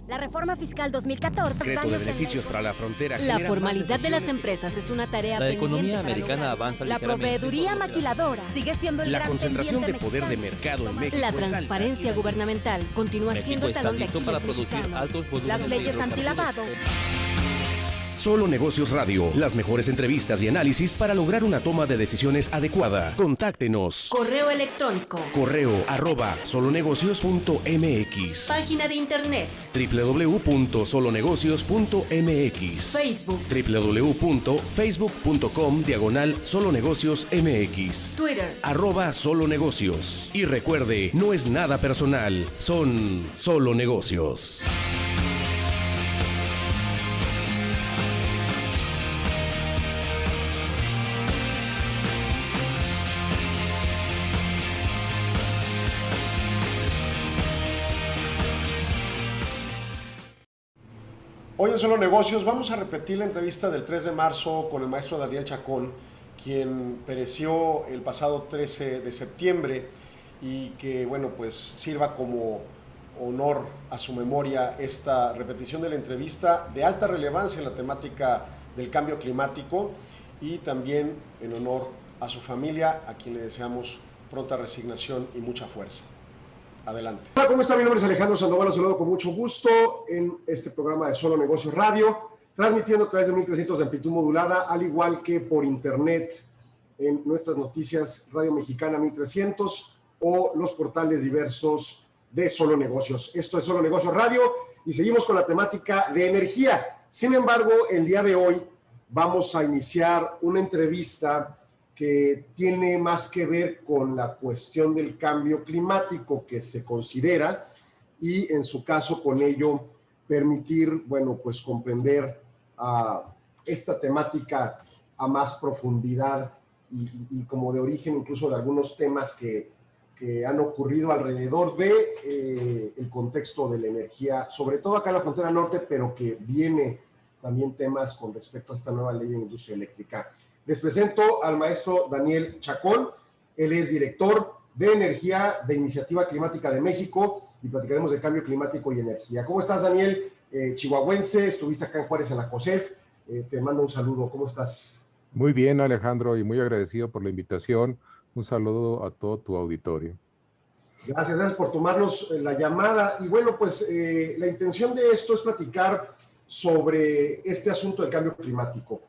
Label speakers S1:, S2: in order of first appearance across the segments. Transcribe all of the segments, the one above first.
S1: La reforma fiscal 2014.
S2: Decreto de beneficios para la frontera.
S3: La formalidad de las empresas es una tarea
S4: La
S3: pendiente
S4: economía
S3: para
S4: americana
S3: lograrlo.
S4: avanza
S1: La
S4: ligeramente.
S1: proveeduría maquiladora sigue siendo el
S2: La
S1: gran
S2: concentración de
S1: pendiente
S2: poder de
S1: mexicano.
S2: mercado en México
S3: La
S2: es alta.
S3: transparencia gubernamental continúa siendo
S4: México
S3: el
S4: está
S3: talón de
S4: listo
S3: Aquiles
S4: para producir
S3: mexicano.
S4: altos volúmenes
S1: Las
S4: de
S1: leyes
S4: hidrocarburos.
S1: antilavado.
S2: Solo Negocios Radio, las mejores entrevistas y análisis para lograr una toma de decisiones adecuada. Contáctenos.
S3: Correo electrónico.
S2: Correo @solonegocios.mx.
S3: Página de internet.
S2: www.solonegocios.mx.
S3: Facebook.
S2: www.facebook.com/solonegociosmx.
S3: Twitter.
S2: @solonegocios. Y recuerde, no es nada personal, son solo negocios.
S5: Hoy en Solo Negocios vamos a repetir la entrevista del 3 de marzo con el maestro Daniel Chacón, quien pereció el pasado 13 de septiembre y que, bueno, pues sirva como honor a su memoria esta repetición de la entrevista de alta relevancia en la temática del cambio climático y también en honor a su familia, a quien le deseamos pronta resignación y mucha fuerza. Adelante. Hola, ¿cómo está? Mi nombre es Alejandro Sandoval, los saludo con mucho gusto en este programa de Solo Negocios Radio, transmitiendo a través de 1300 de amplitud modulada, al igual que por internet en nuestras noticias Radio Mexicana 1300 o los portales diversos de Solo Negocios. Esto es Solo Negocios Radio y seguimos con la temática de energía. Sin embargo, el día de hoy vamos a iniciar una entrevista que tiene más que ver con la cuestión del cambio climático que se considera y en su caso con ello permitir, bueno, pues comprender esta temática a más profundidad y como de origen incluso de algunos temas que han ocurrido alrededor de el contexto de la energía, sobre todo acá en la frontera norte, pero que viene también temas con respecto a esta nueva ley de industria eléctrica. Les presento al maestro Daniel Chacón. Él es director de Energía de Iniciativa Climática de México y platicaremos de cambio climático y energía. ¿Cómo estás, Daniel? Chihuahuense, estuviste acá en Juárez en la COSEF. Te mando un saludo. ¿Cómo estás?
S6: Muy bien, Alejandro, y muy agradecido por la invitación. Un saludo a todo tu auditorio.
S5: Gracias por tomarnos la llamada. Y bueno, pues la intención de esto es platicar sobre este asunto del cambio climático.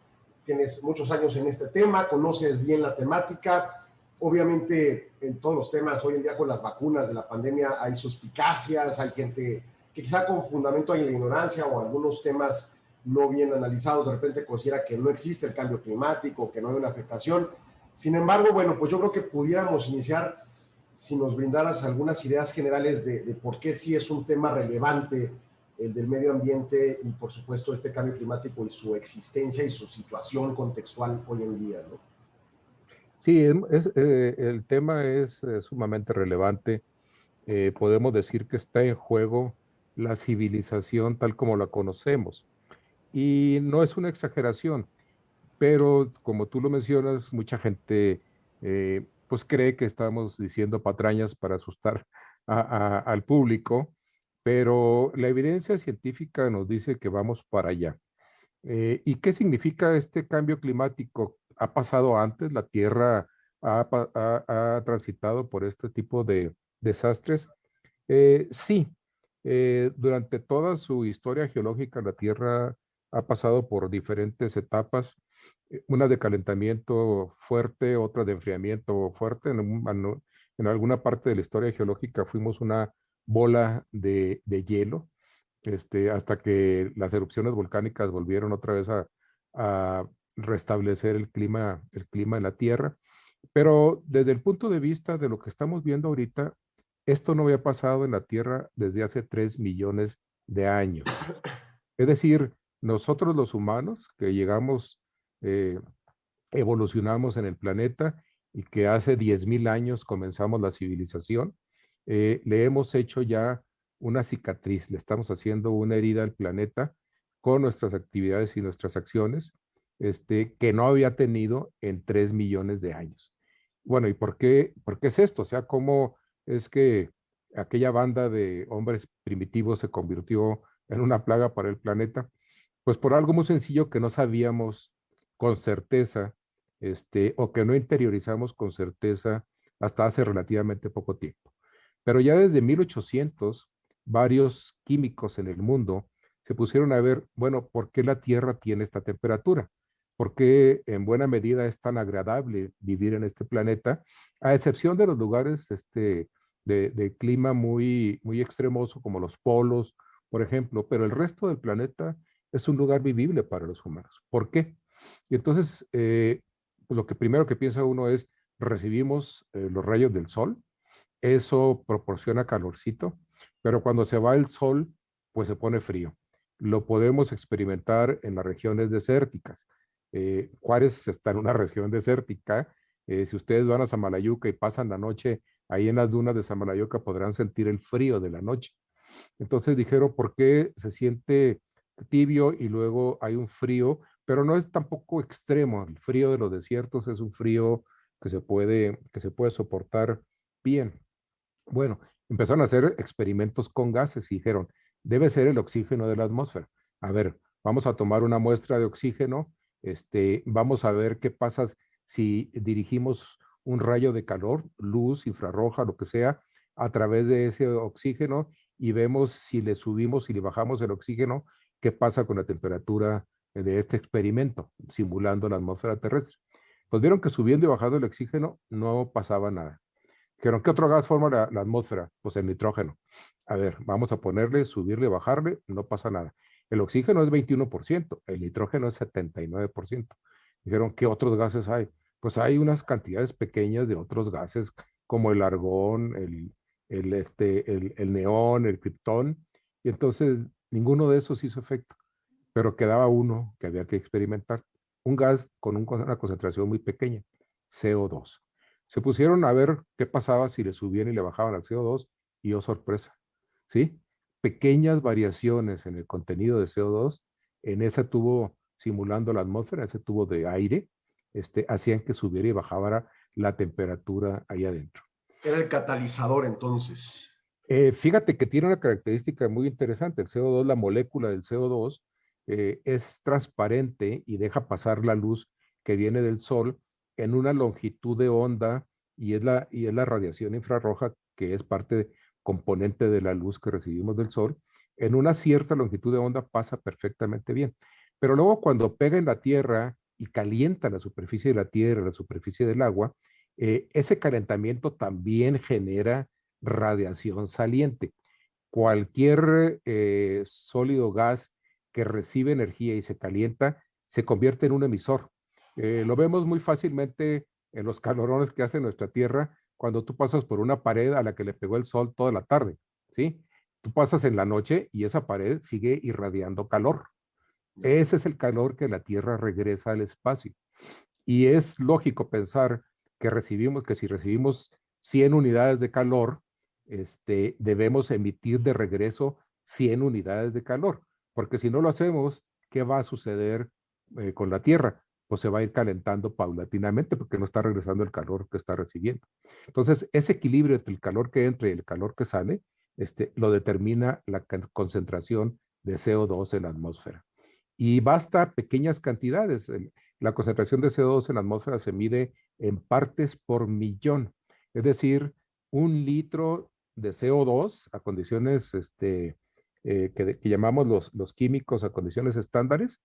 S5: Tienes muchos años en este tema, conoces bien la temática. Obviamente, en todos los temas, hoy en día con las vacunas de la pandemia hay suspicacias, hay gente que quizá con fundamento hay en la ignorancia o algunos temas no bien analizados, de repente considera que no existe el cambio climático, que no hay una afectación. Sin embargo, bueno, pues yo creo que pudiéramos iniciar si nos brindaras algunas ideas generales de por qué sí es un tema relevante el del medio ambiente y, por supuesto, este cambio climático y su existencia y su situación contextual hoy en día, ¿no?
S6: Sí, el tema es sumamente relevante. Podemos decir que está en juego la civilización tal como la conocemos. Y no es una exageración, pero como tú lo mencionas, mucha gente pues cree que estamos diciendo patrañas para asustar al público, pero la evidencia científica nos dice que vamos para allá. ¿Y qué significa este cambio climático? ¿Ha pasado antes? ¿La Tierra ha transitado por este tipo de desastres? Sí, durante toda su historia geológica, la Tierra ha pasado por diferentes etapas, una de calentamiento fuerte, otra de enfriamiento fuerte. En alguna parte de la historia geológica fuimos una bola de hielo, hasta que las erupciones volcánicas volvieron otra vez a restablecer el clima en la Tierra. Pero desde el punto de vista de lo que estamos viendo ahorita, esto no había pasado en la Tierra desde hace 3 millones de años. Es decir, nosotros los humanos que llegamos, evolucionamos en el planeta y que hace 10,000 años comenzamos la civilización, le hemos hecho ya una cicatriz, le estamos haciendo una herida al planeta con nuestras actividades y nuestras acciones, que no había tenido en 3 millones de años. Bueno, ¿y por qué es esto? O sea, ¿cómo es que aquella banda de hombres primitivos se convirtió en una plaga para el planeta? Pues por algo muy sencillo que no sabíamos con certeza, o que no interiorizamos con certeza hasta hace relativamente poco tiempo. Pero ya desde 1800, varios químicos en el mundo se pusieron a ver, bueno, ¿por qué la Tierra tiene esta temperatura? ¿Por qué en buena medida es tan agradable vivir en este planeta? A excepción de los lugares de clima muy, muy extremoso, como los polos, por ejemplo, pero el resto del planeta es un lugar vivible para los humanos. ¿Por qué? Y entonces, pues lo que primero que piensa uno es, recibimos los rayos del sol, eso proporciona calorcito, pero cuando se va el sol, pues se pone frío. Lo podemos experimentar en las regiones desérticas. Juárez está en una región desértica. Si ustedes van a Samalayuca y pasan la noche ahí en las dunas de Samalayuca, podrán sentir el frío de la noche. Entonces dijeron, ¿por qué se siente tibio y luego hay un frío? Pero no es tampoco extremo. El frío de los desiertos es un frío que se puede soportar bien. Bueno, empezaron a hacer experimentos con gases y dijeron, debe ser el oxígeno de la atmósfera. A ver, vamos a tomar una muestra de oxígeno, vamos a ver qué pasa si dirigimos un rayo de calor, luz, infrarroja, lo que sea, a través de ese oxígeno y vemos si le subimos y le bajamos el oxígeno, qué pasa con la temperatura de este experimento, simulando la atmósfera terrestre. Pues vieron que subiendo y bajando el oxígeno no pasaba nada. Dijeron, ¿qué otro gas forma la atmósfera? Pues el nitrógeno. A ver, vamos a ponerle, subirle, bajarle, no pasa nada. El oxígeno es 21%, el nitrógeno es 79%. Dijeron, ¿qué otros gases hay? Pues hay unas cantidades pequeñas de otros gases como el argón, el neón, el criptón, y entonces ninguno de esos hizo efecto, pero quedaba uno que había que experimentar, un gas con una concentración muy pequeña, CO2. Se pusieron a ver qué pasaba si le subían y le bajaban al CO2 y oh sorpresa, ¿sí? Pequeñas variaciones en el contenido de CO2 en ese tubo simulando la atmósfera, ese tubo de aire, hacían que subiera y bajara la temperatura ahí adentro.
S5: Era el catalizador entonces.
S6: Fíjate que tiene una característica muy interesante. El CO2, la molécula del CO2, es transparente y deja pasar la luz que viene del sol en una longitud de onda y es la radiación infrarroja que es componente de la luz que recibimos del sol. En una cierta longitud de onda pasa perfectamente bien. Pero luego cuando pega en la Tierra y calienta la superficie de la Tierra, la superficie del agua, ese calentamiento también genera radiación saliente. Cualquier sólido gas que recibe energía y se calienta se convierte en un emisor. Lo vemos muy fácilmente en los calorones que hace nuestra Tierra cuando tú pasas por una pared a la que le pegó el sol toda la tarde, ¿sí? Tú pasas en la noche y esa pared sigue irradiando calor. Ese es el calor que la Tierra regresa al espacio. Y es lógico pensar que si recibimos 100 unidades de calor, debemos emitir de regreso 100 unidades de calor, porque si no lo hacemos, ¿qué va a suceder con la Tierra? Pues se va a ir calentando paulatinamente porque no está regresando el calor que está recibiendo. Entonces, ese equilibrio entre el calor que entra y el calor que sale, lo determina la concentración de CO2 en la atmósfera. Y basta pequeñas cantidades. La concentración de CO2 en la atmósfera se mide en partes por millón. Es decir, 1 litro de CO2 a condiciones que llamamos los químicos a condiciones estándares,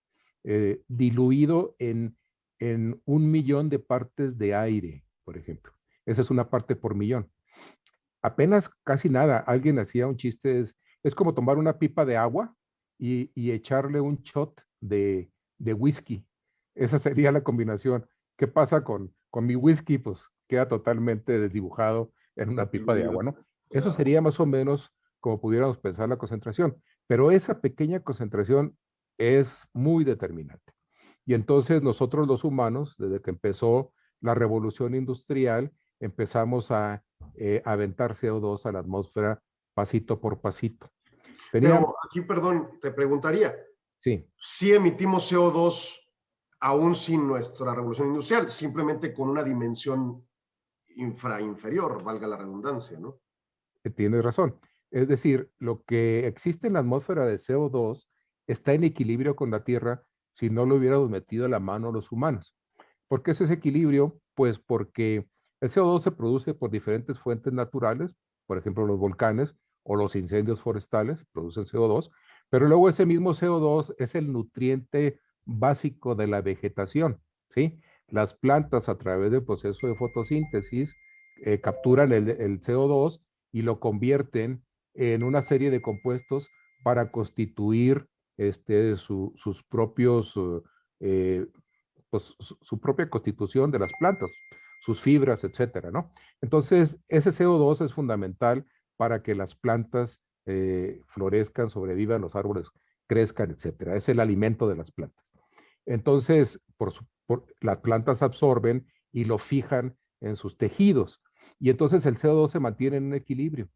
S6: diluido en 1 millón de partes de aire, por ejemplo. Esa es una parte por millón. Apenas casi nada. Alguien hacía un chiste, es como tomar una pipa de agua y echarle un shot de whisky. Esa sería la combinación. ¿Qué pasa con mi whisky? Pues queda totalmente desdibujado en una pipa de agua, ¿no? Eso sería más o menos como pudiéramos pensar la concentración, pero esa pequeña concentración es muy determinante. Y entonces nosotros los humanos, desde que empezó la revolución industrial, empezamos a aventar CO2 a la atmósfera pasito por pasito.
S5: Pero aquí, perdón, te preguntaría,
S6: sí.
S5: Si emitimos CO2 aún sin nuestra revolución industrial, simplemente con una dimensión inferior, valga la redundancia, ¿no?
S6: Tienes razón. Es decir, lo que existe en la atmósfera de CO2 está en equilibrio con la Tierra si no lo hubiéramos metido la mano los humanos. ¿Por qué es ese equilibrio? Pues porque el CO2 se produce por diferentes fuentes naturales, por ejemplo, los volcanes o los incendios forestales producen CO2, pero luego ese mismo CO2 es el nutriente básico de la vegetación, ¿sí? Las plantas a través del proceso de fotosíntesis capturan el CO2 y lo convierten en una serie de compuestos para constituir sus propios, pues, su propia constitución de las plantas, sus fibras, etcétera, ¿no? Entonces, ese CO2 es fundamental para que las plantas florezcan, sobrevivan, los árboles crezcan, etcétera. Es el alimento de las plantas. Entonces, las plantas absorben y lo fijan en sus tejidos. Y entonces el CO2 se mantiene en un equilibrio.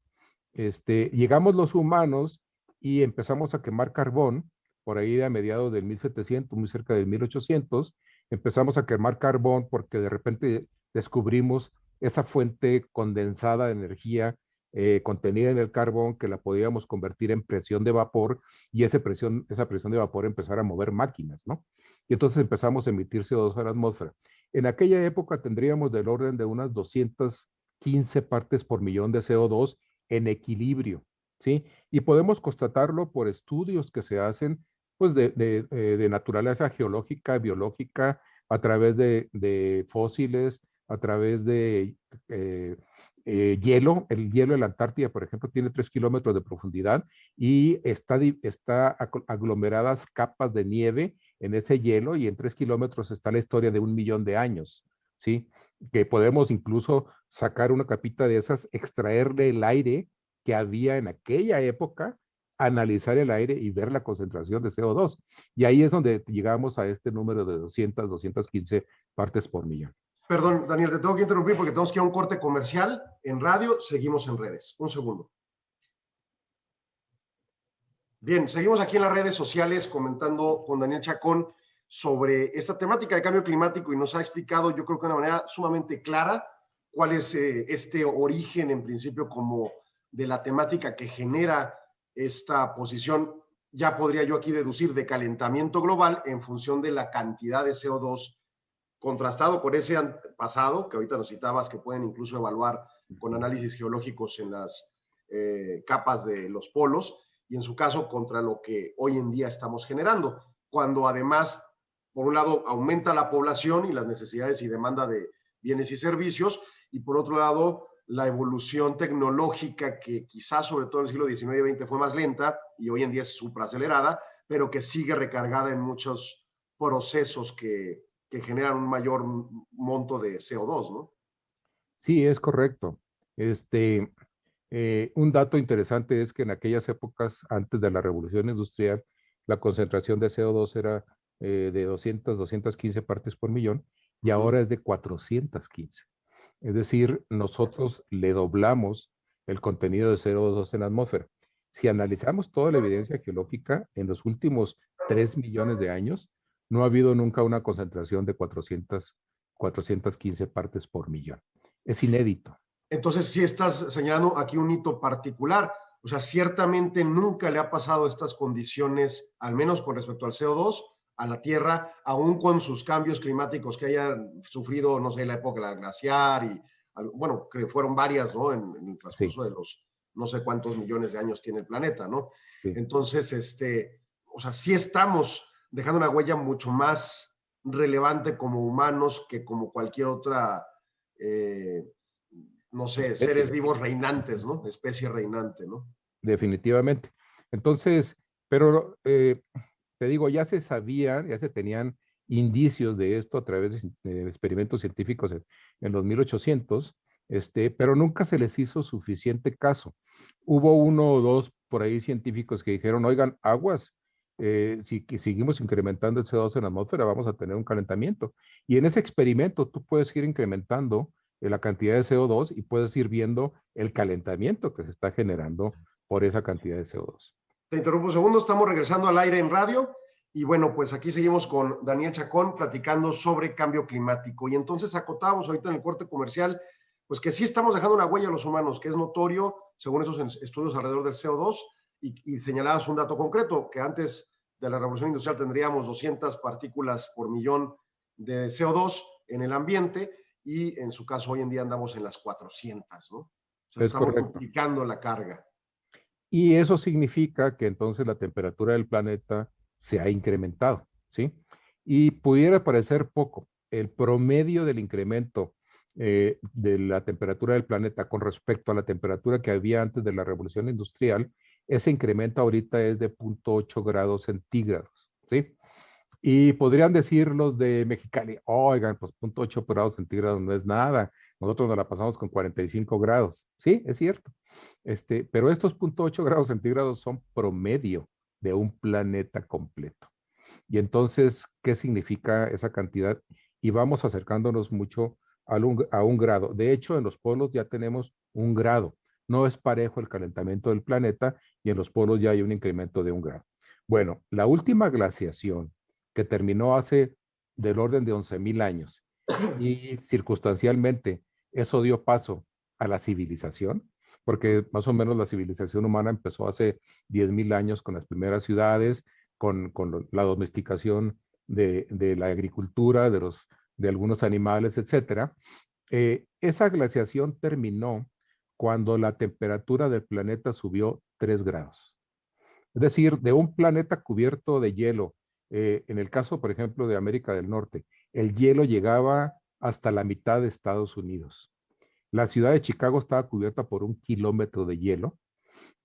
S6: Llegamos los humanos y empezamos a quemar carbón, por ahí a mediados del 1700, muy cerca del 1800, empezamos a quemar carbón porque de repente descubrimos esa fuente condensada de energía contenida en el carbón que la podíamos convertir en presión de vapor y esa presión de vapor empezar a mover máquinas, ¿no? Y entonces empezamos a emitir CO2 a la atmósfera. En aquella época tendríamos del orden de unas 215 partes por millón de CO2 en equilibrio, ¿sí? Y podemos constatarlo por estudios que se hacen pues de naturaleza geológica, biológica, a través de fósiles, a través de hielo. El hielo de la Antártida, por ejemplo, tiene 3 kilómetros de profundidad y está aglomeradas capas de nieve en ese hielo y en 3 kilómetros está la historia de 1 millón de años, ¿sí? Que podemos incluso sacar una capita de esas, extraerle el aire que había en aquella época, analizar el aire y ver la concentración de CO2. Y ahí es donde llegamos a este número de 200, 215 partes por millón.
S5: Perdón, Daniel, te tengo que interrumpir porque tenemos que ir a un corte comercial en radio, seguimos en redes. Un segundo. Bien, seguimos aquí en las redes sociales comentando con Daniel Chacón sobre esta temática de cambio climático y nos ha explicado, yo creo que de una manera sumamente clara, cuál es este origen en principio como de la temática que genera esta posición, ya podría yo aquí deducir, de calentamiento global en función de la cantidad de CO2 contrastado con ese pasado, que ahorita nos citabas, que pueden incluso evaluar con análisis geológicos en las capas de los polos, y en su caso contra lo que hoy en día estamos generando, cuando además, por un lado, aumenta la población y las necesidades y demanda de bienes y servicios, y por otro lado, la evolución tecnológica que quizás sobre todo en el siglo XIX y XX fue más lenta y hoy en día es superacelerada, pero que sigue recargada en muchos procesos que generan un mayor monto de CO2, ¿no?
S6: Sí, es correcto. Un dato interesante es que en aquellas épocas, antes de la revolución industrial, la concentración de CO2 era de 200, 215 partes por millón y ahora es de 415. Es decir, nosotros le doblamos el contenido de CO2 en la atmósfera. Si analizamos toda la evidencia geológica, en los últimos 3 millones de años, no ha habido nunca una concentración de 415 partes por millón. Es inédito.
S5: Entonces, sí estás señalando aquí un hito particular. O sea, ciertamente nunca le ha pasado estas condiciones, al menos con respecto al CO2, a la Tierra, aún con sus cambios climáticos que hayan sufrido, no sé, la época del glaciar y, bueno, que fueron varias, ¿no? En el transcurso de los no sé cuántos millones de años tiene el planeta, ¿no? Sí. Entonces, o sea, sí estamos dejando una huella mucho más relevante como humanos que como cualquier otra, no sé, especie. Seres vivos reinantes, ¿no? Especie reinante, ¿no?
S6: Definitivamente. Entonces, pero te digo, ya se sabían, ya se tenían indicios de esto a través de experimentos científicos en los 1800, pero nunca se les hizo suficiente caso. Hubo uno o dos por ahí científicos que dijeron, oigan, aguas, si seguimos incrementando el CO2 en la atmósfera, vamos a tener un calentamiento. Y en ese experimento tú puedes ir incrementando la cantidad de CO2 y puedes ir viendo el calentamiento que se está generando por esa cantidad de CO2.
S5: Te interrumpo un segundo, estamos regresando al aire en radio y bueno, pues aquí seguimos con Daniel Chacón platicando sobre cambio climático y entonces acotábamos ahorita en el corte comercial pues que sí estamos dejando una huella a los humanos, que es notorio, según esos estudios alrededor del CO2, y señalabas un dato concreto, que antes de la revolución industrial tendríamos 200 partículas por millón de CO2 en el ambiente, y en su caso hoy en día andamos en las 400, ¿no? O sea,
S6: Es
S5: estamos
S6: correcto.
S5: duplicando la carga.
S6: Y eso significa que entonces la temperatura del planeta se ha incrementado, ¿sí? Y pudiera parecer poco. El promedio del incremento de la temperatura del planeta con respecto a la temperatura que había antes de la revolución industrial, ese incremento ahorita es de 0.8 grados centígrados, ¿sí? Y podrían decir los de Mexicali, oigan, pues 0.8 grados centígrados no es nada. Nosotros nos la pasamos con 45 grados. Sí, es cierto. Pero estos 0.8 grados centígrados son promedio de un planeta completo. Y entonces, ¿qué significa esa cantidad? Y vamos acercándonos mucho a un grado. De hecho, en los polos ya tenemos un grado. No es parejo el calentamiento del planeta y en los polos ya hay un incremento de un grado. Bueno, la última glaciación que terminó hace del orden de 11,000 años y circunstancialmente eso dio paso a la civilización, porque más o menos la civilización humana empezó hace 10,000 años con las primeras ciudades, con la domesticación de la agricultura, de algunos animales, etcétera. Esa glaciación terminó cuando la temperatura del planeta subió 3 grados. Es decir, de un planeta cubierto de hielo, en el caso, por ejemplo, de América del Norte, el hielo llegaba hasta la mitad de Estados Unidos. La ciudad de Chicago estaba cubierta por 1 kilómetro de hielo.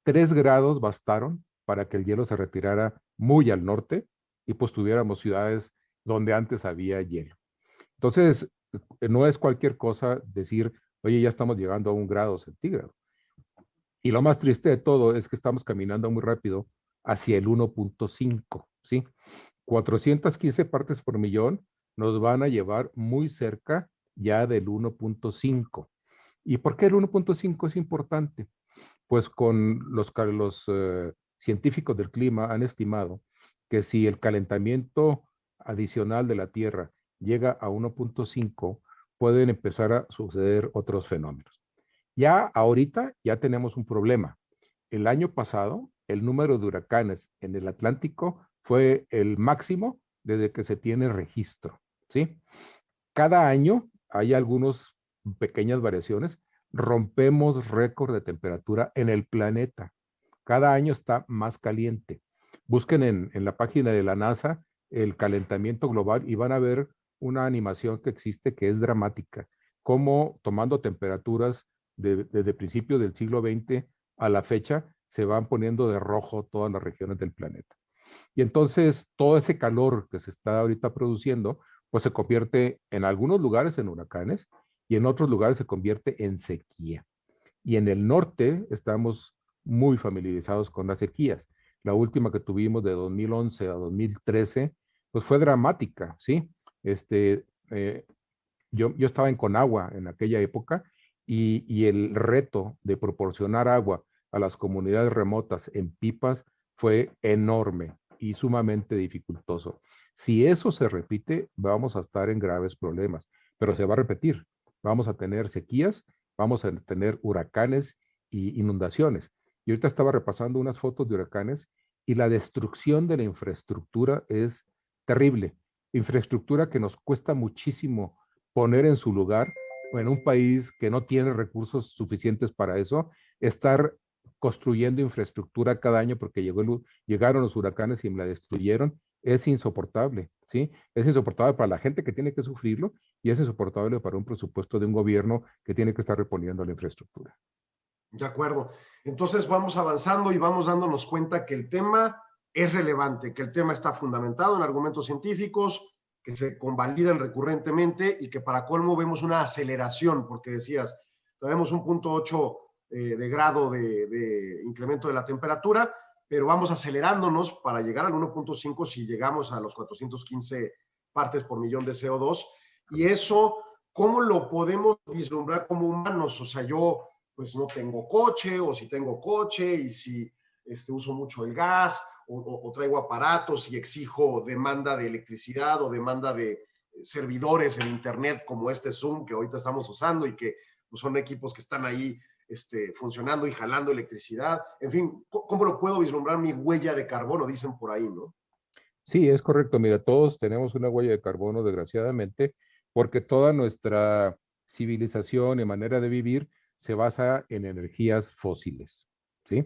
S6: 3 grados bastaron para que el hielo se retirara muy al norte y pues tuviéramos ciudades donde antes había hielo. Entonces, no es cualquier cosa decir, oye, ya estamos llegando a 1 grado centígrado. Y lo más triste de todo es que estamos caminando muy rápido hacia el 1.5, ¿sí? 415 partes por millón nos van a llevar muy cerca ya del 1.5. ¿Y por qué el 1.5 es importante? Pues con los científicos del clima han estimado que si el calentamiento adicional de la Tierra llega a 1.5, pueden empezar a suceder otros fenómenos. Ya ahorita ya tenemos un problema. El año pasado, el número de huracanes en el Atlántico fue el máximo desde que se tiene registro, ¿sí? Cada año hay algunas pequeñas variaciones. Rompemos récord de temperatura en el planeta. Cada año está más caliente. Busquen en la página de la NASA el calentamiento global y van a ver una animación que existe que es dramática, como tomando temperaturas desde principios del siglo XX a la fecha se van poniendo de rojo todas las regiones del planeta. Y entonces todo ese calor que se está ahorita produciendo, pues se convierte en algunos lugares en huracanes y en otros lugares se convierte en sequía. Y en el norte estamos muy familiarizados con las sequías. La última que tuvimos de 2011 a 2013, pues fue dramática, ¿sí? Yo estaba en Conagua en aquella época y el reto de proporcionar agua a las comunidades remotas en pipas fue enorme y sumamente dificultoso. Si eso se repite, vamos a estar en graves problemas, pero se va a repetir. Vamos a tener sequías, vamos a tener huracanes y inundaciones. Y ahorita estaba repasando unas fotos de huracanes y la destrucción de la infraestructura es terrible. Infraestructura que nos cuesta muchísimo poner en su lugar en un país que no tiene recursos suficientes para eso, estar construyendo infraestructura cada año porque llegaron los huracanes y me la destruyeron, es insoportable, ¿sí? Es insoportable para la gente que tiene que sufrirlo y es insoportable para un presupuesto de un gobierno que tiene que estar reponiendo la infraestructura.
S5: De acuerdo. Entonces vamos avanzando y vamos dándonos cuenta que el tema es relevante, que el tema está fundamentado en argumentos científicos, que se convalidan recurrentemente y que para colmo vemos una aceleración, porque decías, tenemos un 0.8 de grado de incremento de la temperatura, pero vamos acelerándonos para llegar al 1.5 si llegamos a los 415 partes por millón de CO2. Y eso, ¿cómo lo podemos vislumbrar como humanos? O sea, yo pues no tengo coche, o si tengo coche y si uso mucho el gas, o traigo aparatos y exijo demanda de electricidad o demanda de servidores en internet como este Zoom que ahorita estamos usando y que pues son equipos que están ahí funcionando y jalando electricidad. En fin, ¿cómo lo puedo vislumbrar mi huella de carbono? Dicen por ahí, ¿no?
S6: Sí, es correcto. Mira, todos tenemos una huella de carbono, desgraciadamente, porque toda nuestra civilización y manera de vivir se basa en energías fósiles, ¿sí?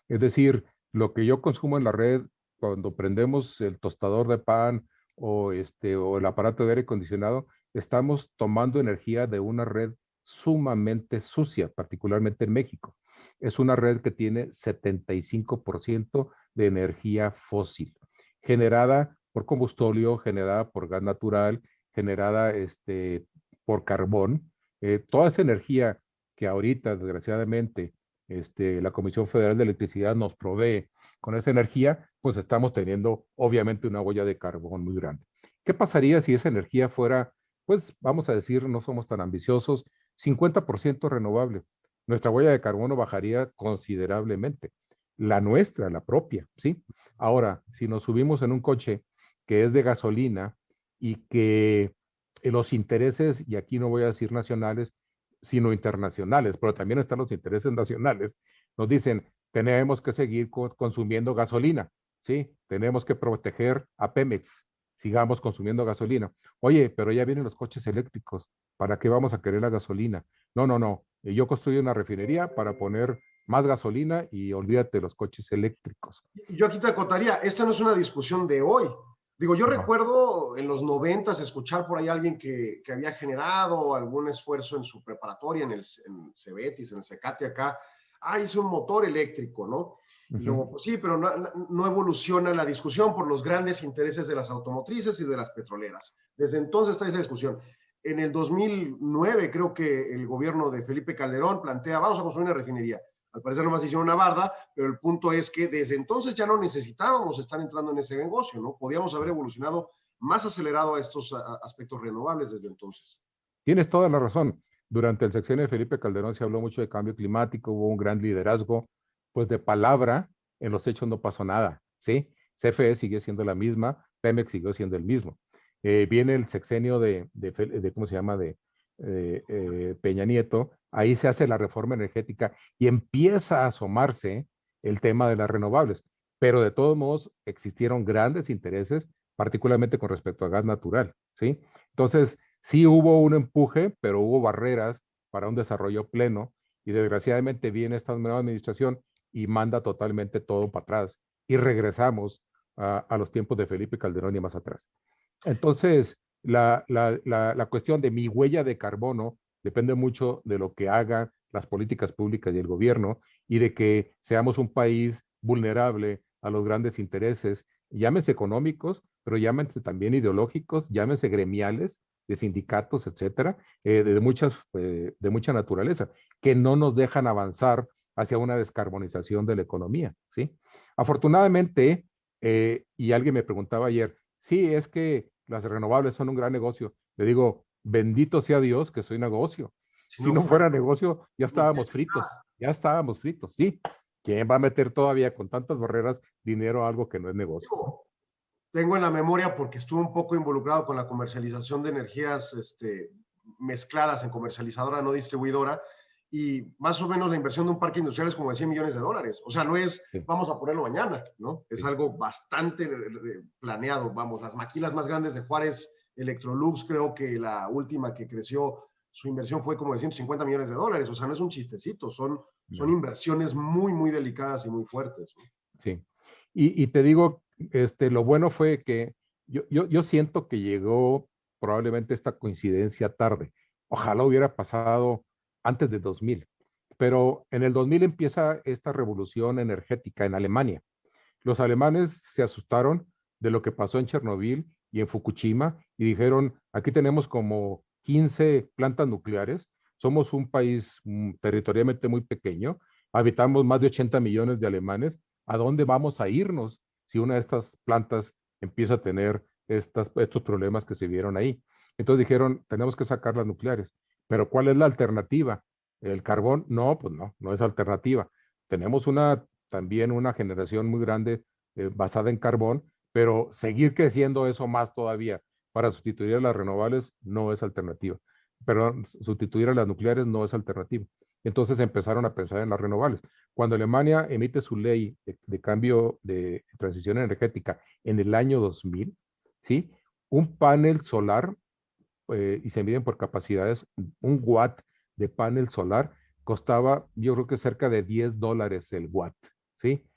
S6: Es decir, lo que yo consumo en la red, cuando prendemos el tostador de pan o el aparato de aire acondicionado, estamos tomando energía de una red sumamente sucia, particularmente en México. Es una red que tiene 75% de energía fósil, generada por combustóleo, generada por gas natural, generada por carbón. Toda esa energía que ahorita, desgraciadamente, la Comisión Federal de Electricidad nos provee con esa energía, pues estamos teniendo obviamente una huella de carbón muy grande. ¿Qué pasaría si esa energía fuera, pues vamos a decir, no somos tan ambiciosos, 50% renovable? Nuestra huella de carbono bajaría considerablemente. La nuestra, la propia, ¿sí? Ahora, si nos subimos en un coche que es de gasolina y que los intereses, y aquí no voy a decir nacionales, sino internacionales, pero también están los intereses nacionales, nos dicen, tenemos que seguir consumiendo gasolina, ¿sí? Tenemos que proteger a Pemex, sigamos consumiendo gasolina. Oye, pero ya vienen los coches eléctricos, ¿para qué vamos a querer la gasolina? No, no, no, yo construí una refinería para poner más gasolina y olvídate de los coches eléctricos.
S5: Yo aquí te acotaría, esta no es una discusión de hoy. Digo, yo
S6: No.
S5: recuerdo en los 90 escuchar por ahí a alguien que había generado algún esfuerzo en su preparatoria, en Cebetis, en el Cecate acá, hizo un motor eléctrico, ¿no? Y luego, pues sí, pero no evoluciona la discusión por los grandes intereses de las automotrices y de las petroleras. Desde entonces está esa discusión. En el 2009 creo que el gobierno de Felipe Calderón plantea, vamos a construir una refinería. Al parecer nomás hicieron una barda, pero el punto es que desde entonces ya no necesitábamos estar entrando en ese negocio, ¿no? Podíamos haber evolucionado más acelerado a estos aspectos renovables desde entonces.
S6: Tienes toda la razón. Durante el sexenio de Felipe Calderón se habló mucho de cambio climático, hubo un gran liderazgo, pues de palabra, en los hechos no pasó nada, ¿sí? CFE sigue siendo la misma, Pemex siguió siendo el mismo. Viene el sexenio ¿cómo se llama?, de Peña Nieto, ahí se hace la reforma energética y empieza a asomarse el tema de las renovables, pero de todos modos existieron grandes intereses, particularmente con respecto a gas natural, ¿sí? Entonces, sí hubo un empuje, pero hubo barreras para un desarrollo pleno y desgraciadamente viene esta nueva administración y manda totalmente todo para atrás y regresamos a los tiempos de Felipe Calderón y más atrás. Entonces, la cuestión de mi huella de carbono depende mucho de lo que hagan las políticas públicas y el gobierno y de que seamos un país vulnerable a los grandes intereses, llámense económicos, pero llámense también ideológicos, llámense gremiales, de sindicatos, etcétera, de mucha naturaleza, que no nos dejan avanzar hacia una descarbonización de la economía, ¿sí? Afortunadamente, y alguien me preguntaba ayer, sí, es que las renovables son un gran negocio. Le digo, bendito sea Dios que soy negocio. Si no fuera negocio, ya estábamos fritos, ¿sí? ¿Quién va a meter todavía con tantas barreras dinero a algo que no es negocio?
S5: Tengo en la memoria porque estuve un poco involucrado con la comercialización de energías mezcladas en comercializadora, no distribuidora, y más o menos la inversión de un parque industrial es como de $100 millones. O sea, no es vamos a ponerlo mañana, ¿no? Es algo bastante planeado. Vamos, las maquilas más grandes de Juárez, Electrolux, creo que la última que creció, su inversión fue como de $150 millones. O sea, no es un chistecito, son inversiones muy, muy delicadas y muy fuertes, ¿no?
S6: Sí. Y te digo, lo bueno fue que yo siento que llegó probablemente esta coincidencia tarde. Ojalá hubiera pasado antes de 2000, pero en el 2000 empieza esta revolución energética en Alemania. Los alemanes se asustaron de lo que pasó en Chernobyl y en Fukushima y dijeron, aquí tenemos como 15 plantas nucleares, somos un país territorialmente muy pequeño, habitamos más de 80 millones de alemanes, ¿a dónde vamos a irnos si una de estas plantas empieza a tener estos problemas que se vieron ahí? Entonces dijeron, tenemos que sacar las nucleares. Pero ¿cuál es la alternativa? ¿El carbón? No, pues no es alternativa. Tenemos también una generación muy grande basada en carbón, pero seguir creciendo eso más todavía para sustituir a las renovables no es alternativa. perdón, sustituir a las nucleares no es alternativa. Entonces empezaron a pensar en las renovables. Cuando Alemania emite su ley de cambio de transición energética en el año 2000, ¿sí? Un panel solar, y se miden por capacidades, un watt de panel solar costaba, yo creo que cerca de $10 el watt, ¿sí?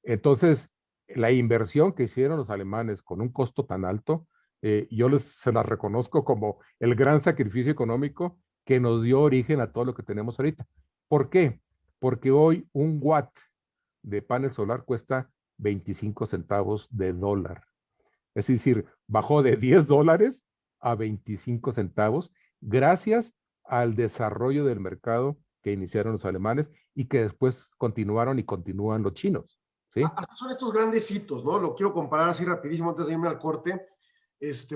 S6: Entonces, la inversión que hicieron los alemanes con un costo tan alto, se la reconozco como el gran sacrificio económico que nos dio origen a todo lo que tenemos ahorita. ¿Por qué? Porque hoy un watt de panel solar cuesta 25 centavos de dólar. Es decir, bajó de $10 a 25 centavos gracias al desarrollo del mercado que iniciaron los alemanes y que después continuaron y continúan los chinos, ¿sí?
S5: Hasta son estos grandes hitos, ¿no? Lo quiero comparar así rapidísimo antes de irme al corte.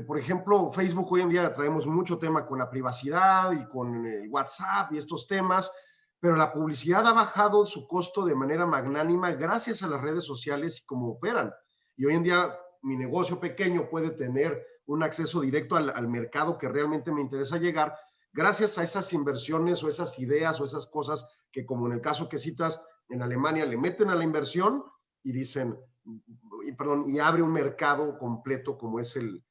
S5: Por ejemplo, Facebook hoy en día traemos mucho tema con la privacidad y con el WhatsApp y estos temas, pero la publicidad ha bajado su costo de manera magnánima gracias a las redes sociales y cómo operan. Y hoy en día mi negocio pequeño puede tener un acceso directo al mercado que realmente me interesa llegar gracias a esas inversiones o esas ideas o esas cosas que, como en el caso que citas, en Alemania le meten a la inversión y dicen, y abre un mercado completo como es el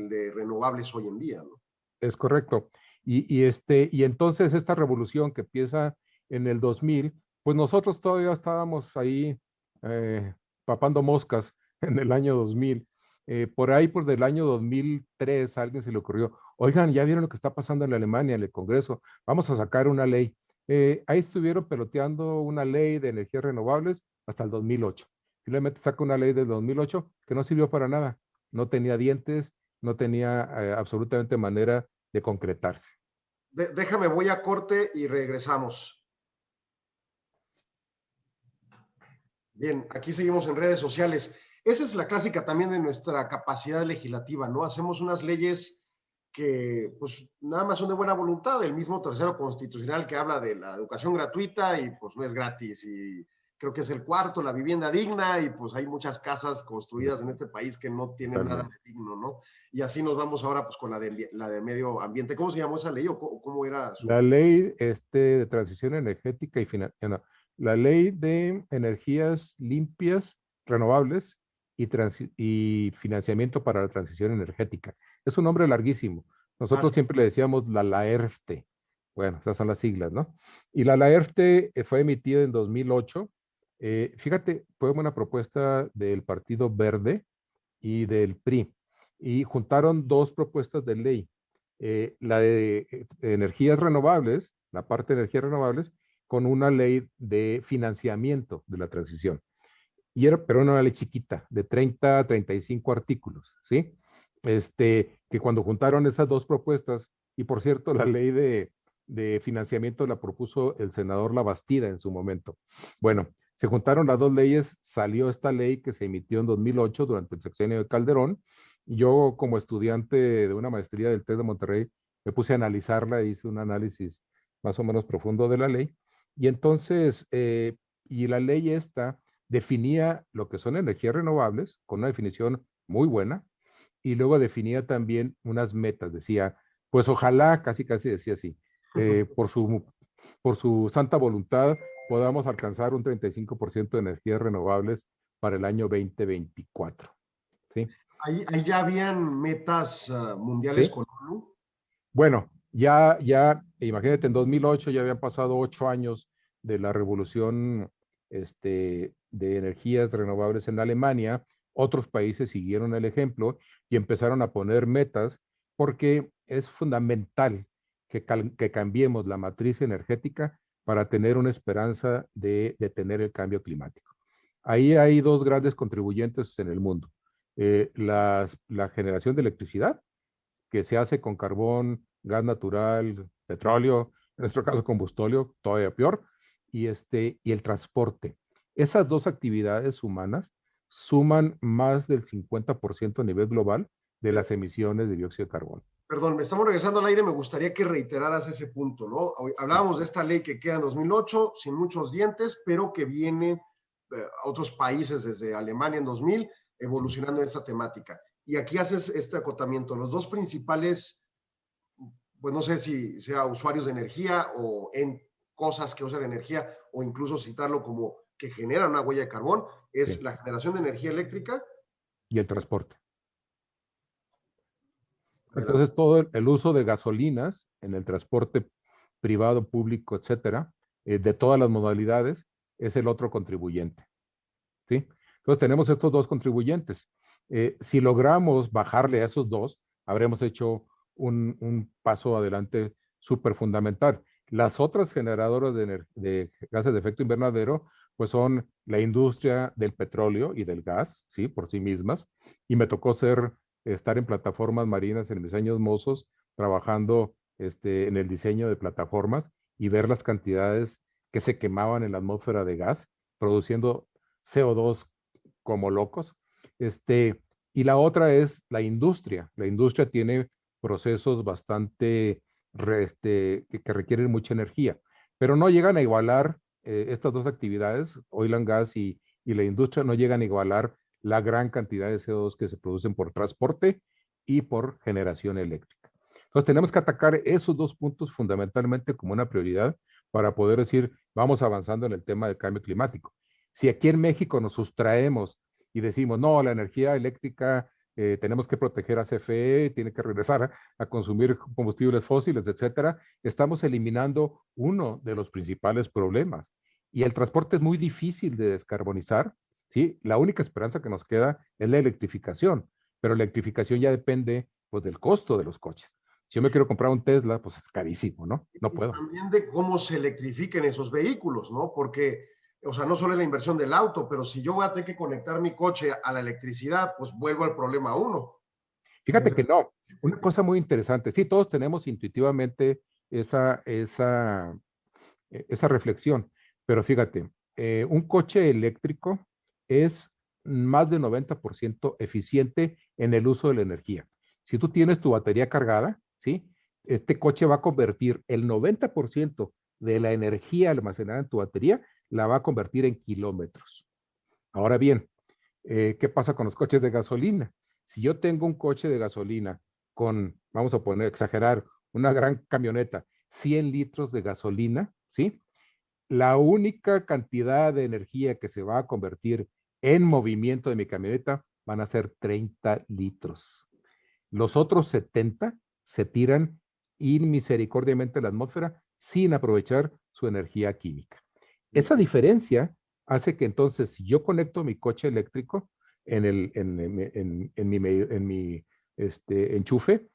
S5: de renovables hoy en día, ¿no?
S6: Es correcto. Y entonces esta revolución que empieza en el 2000, pues nosotros todavía estábamos ahí papando moscas en el año 2000. Por ahí, por del año 2003, a alguien se le ocurrió, oigan, ¿ya vieron lo que está pasando en Alemania, en el Congreso? Vamos a sacar una ley. Ahí estuvieron peloteando una ley de energías renovables hasta el 2008. Finalmente saca una ley del 2008 que no sirvió para nada. No tenía dientes, no tenía absolutamente manera de concretarse.
S5: Déjame, voy a corte y regresamos. Bien, aquí seguimos en redes sociales. Esa es la clásica también de nuestra capacidad legislativa, ¿no? Hacemos unas leyes que pues nada más son de buena voluntad, el mismo tercero constitucional que habla de la educación gratuita y pues no es gratis, y creo que es el cuarto, la vivienda digna, y pues hay muchas casas construidas en este país que no tienen nada de digno, ¿no? Y así nos vamos ahora pues con la de medio ambiente. ¿Cómo se llamó esa ley o cómo era su...
S6: La ley de transición energética la ley de energías limpias, renovables y financiamiento para la transición energética. Es un nombre larguísimo. Nosotros siempre le decíamos la LAERFTE. Bueno, esas son las siglas, ¿no? Y la LAERFTE fue emitida en 2008. Fíjate, fue una propuesta del Partido Verde y del PRI. Y juntaron dos propuestas de ley. La de energías renovables, la parte de energías renovables, con una ley de financiamiento de la transición. Pero una ley chiquita, de 30 a 35 artículos, ¿sí? Que cuando juntaron esas dos propuestas, y por cierto, la ley de financiamiento la propuso el senador Labastida en su momento. Bueno, se juntaron las dos leyes, salió esta ley que se emitió en 2008 durante el sexenio de Calderón. Yo, como estudiante de una maestría del TEC de Monterrey, me puse a analizarla, hice un análisis más o menos profundo de la ley. Y entonces, y la ley esta definía lo que son energías renovables con una definición muy buena, y luego definía también unas metas. Decía, pues ojalá, casi decía así, por su santa voluntad podamos alcanzar un 35% de energías renovables para el año 2024. ¿Sí?
S5: Ahí ya habían metas mundiales, ¿sí? Con ONU.
S6: Bueno, ya, imagínate, en 2008 ya habían pasado 8 años de la revolución de energías renovables en Alemania. Otros países siguieron el ejemplo y empezaron a poner metas, porque es fundamental que cambiemos la matriz energética para tener una esperanza de detener el cambio climático. Ahí hay dos grandes contribuyentes en el mundo. La generación de electricidad, que se hace con carbón, gas natural, petróleo, en nuestro caso combustóleo, todavía peor, y el transporte. Esas dos actividades humanas suman más del 50% a nivel global de las emisiones de dióxido de carbono.
S5: Perdón, me estamos regresando al aire, me gustaría que reiteraras ese punto, ¿no? Hablábamos de esta ley que queda en 2008, sin muchos dientes, pero que viene a otros países desde Alemania en 2000, evolucionando en esta temática. Y aquí haces este acotamiento. Los dos principales pues no sé si sea usuarios de energía o en cosas que usan energía, o incluso citarlo como que generan una huella de carbón, es
S6: Sí.
S5: la generación de energía eléctrica.
S6: Y el transporte.
S5: Adelante.
S6: Entonces, todo el uso de gasolinas en el transporte privado, público, etcétera, de todas las modalidades, es el otro contribuyente. ¿Sí? Entonces, tenemos estos dos contribuyentes. Si logramos bajarle a esos dos, habremos hecho un paso adelante súper fundamental. Las otras generadoras de gases de efecto invernadero, pues son la industria del petróleo y del gas, ¿sí? Por sí mismas. Y me tocó estar en plataformas marinas en mis años mozos, trabajando en el diseño de plataformas y ver las cantidades que se quemaban en la atmósfera de gas, produciendo CO2 como locos. Y la otra es la industria. La industria tiene procesos bastante que requieren mucha energía, pero no llegan a igualar estas dos actividades, oil and gas y la industria, no llegan a igualar la gran cantidad de CO2 que se producen por transporte y por generación eléctrica. Entonces tenemos que atacar esos dos puntos fundamentalmente como una prioridad para poder decir, vamos avanzando en el tema del cambio climático. Si aquí en México nos sustraemos y decimos, no, la energía eléctrica tenemos que proteger a CFE, tiene que regresar a consumir combustibles fósiles, etcétera, estamos eliminando uno de los principales problemas. Y el transporte es muy difícil de descarbonizar, ¿sí? La única esperanza que nos queda es la electrificación, pero la electrificación ya depende, pues, del costo de los coches. Si yo me quiero comprar un Tesla, pues es carísimo, ¿no? No puedo.
S5: También de cómo se electrifiquen esos vehículos, ¿no? Porque, o sea, no solo es la inversión del auto, pero si yo voy a tener que conectar mi coche a la electricidad, pues vuelvo al problema uno.
S6: Fíjate que no, una cosa muy interesante, sí, todos tenemos intuitivamente esa reflexión, pero fíjate, un coche eléctrico es más de 90% eficiente en el uso de la energía. Si tú tienes tu batería cargada, ¿sí? Este coche va a convertir el 90% de la energía almacenada en tu batería, la va a convertir en kilómetros. Ahora bien, ¿qué pasa con los coches de gasolina? Si yo tengo un coche de gasolina con, vamos a exagerar, una gran camioneta, 100 litros de gasolina, ¿sí? La única cantidad de energía que se va a convertir en movimiento de mi camioneta van a ser 30 litros. Los otros 70 se tiran inmisericordiamente a la atmósfera sin aprovechar su energía química. Esa diferencia hace que entonces, si yo conecto mi coche eléctrico en mi enchufe,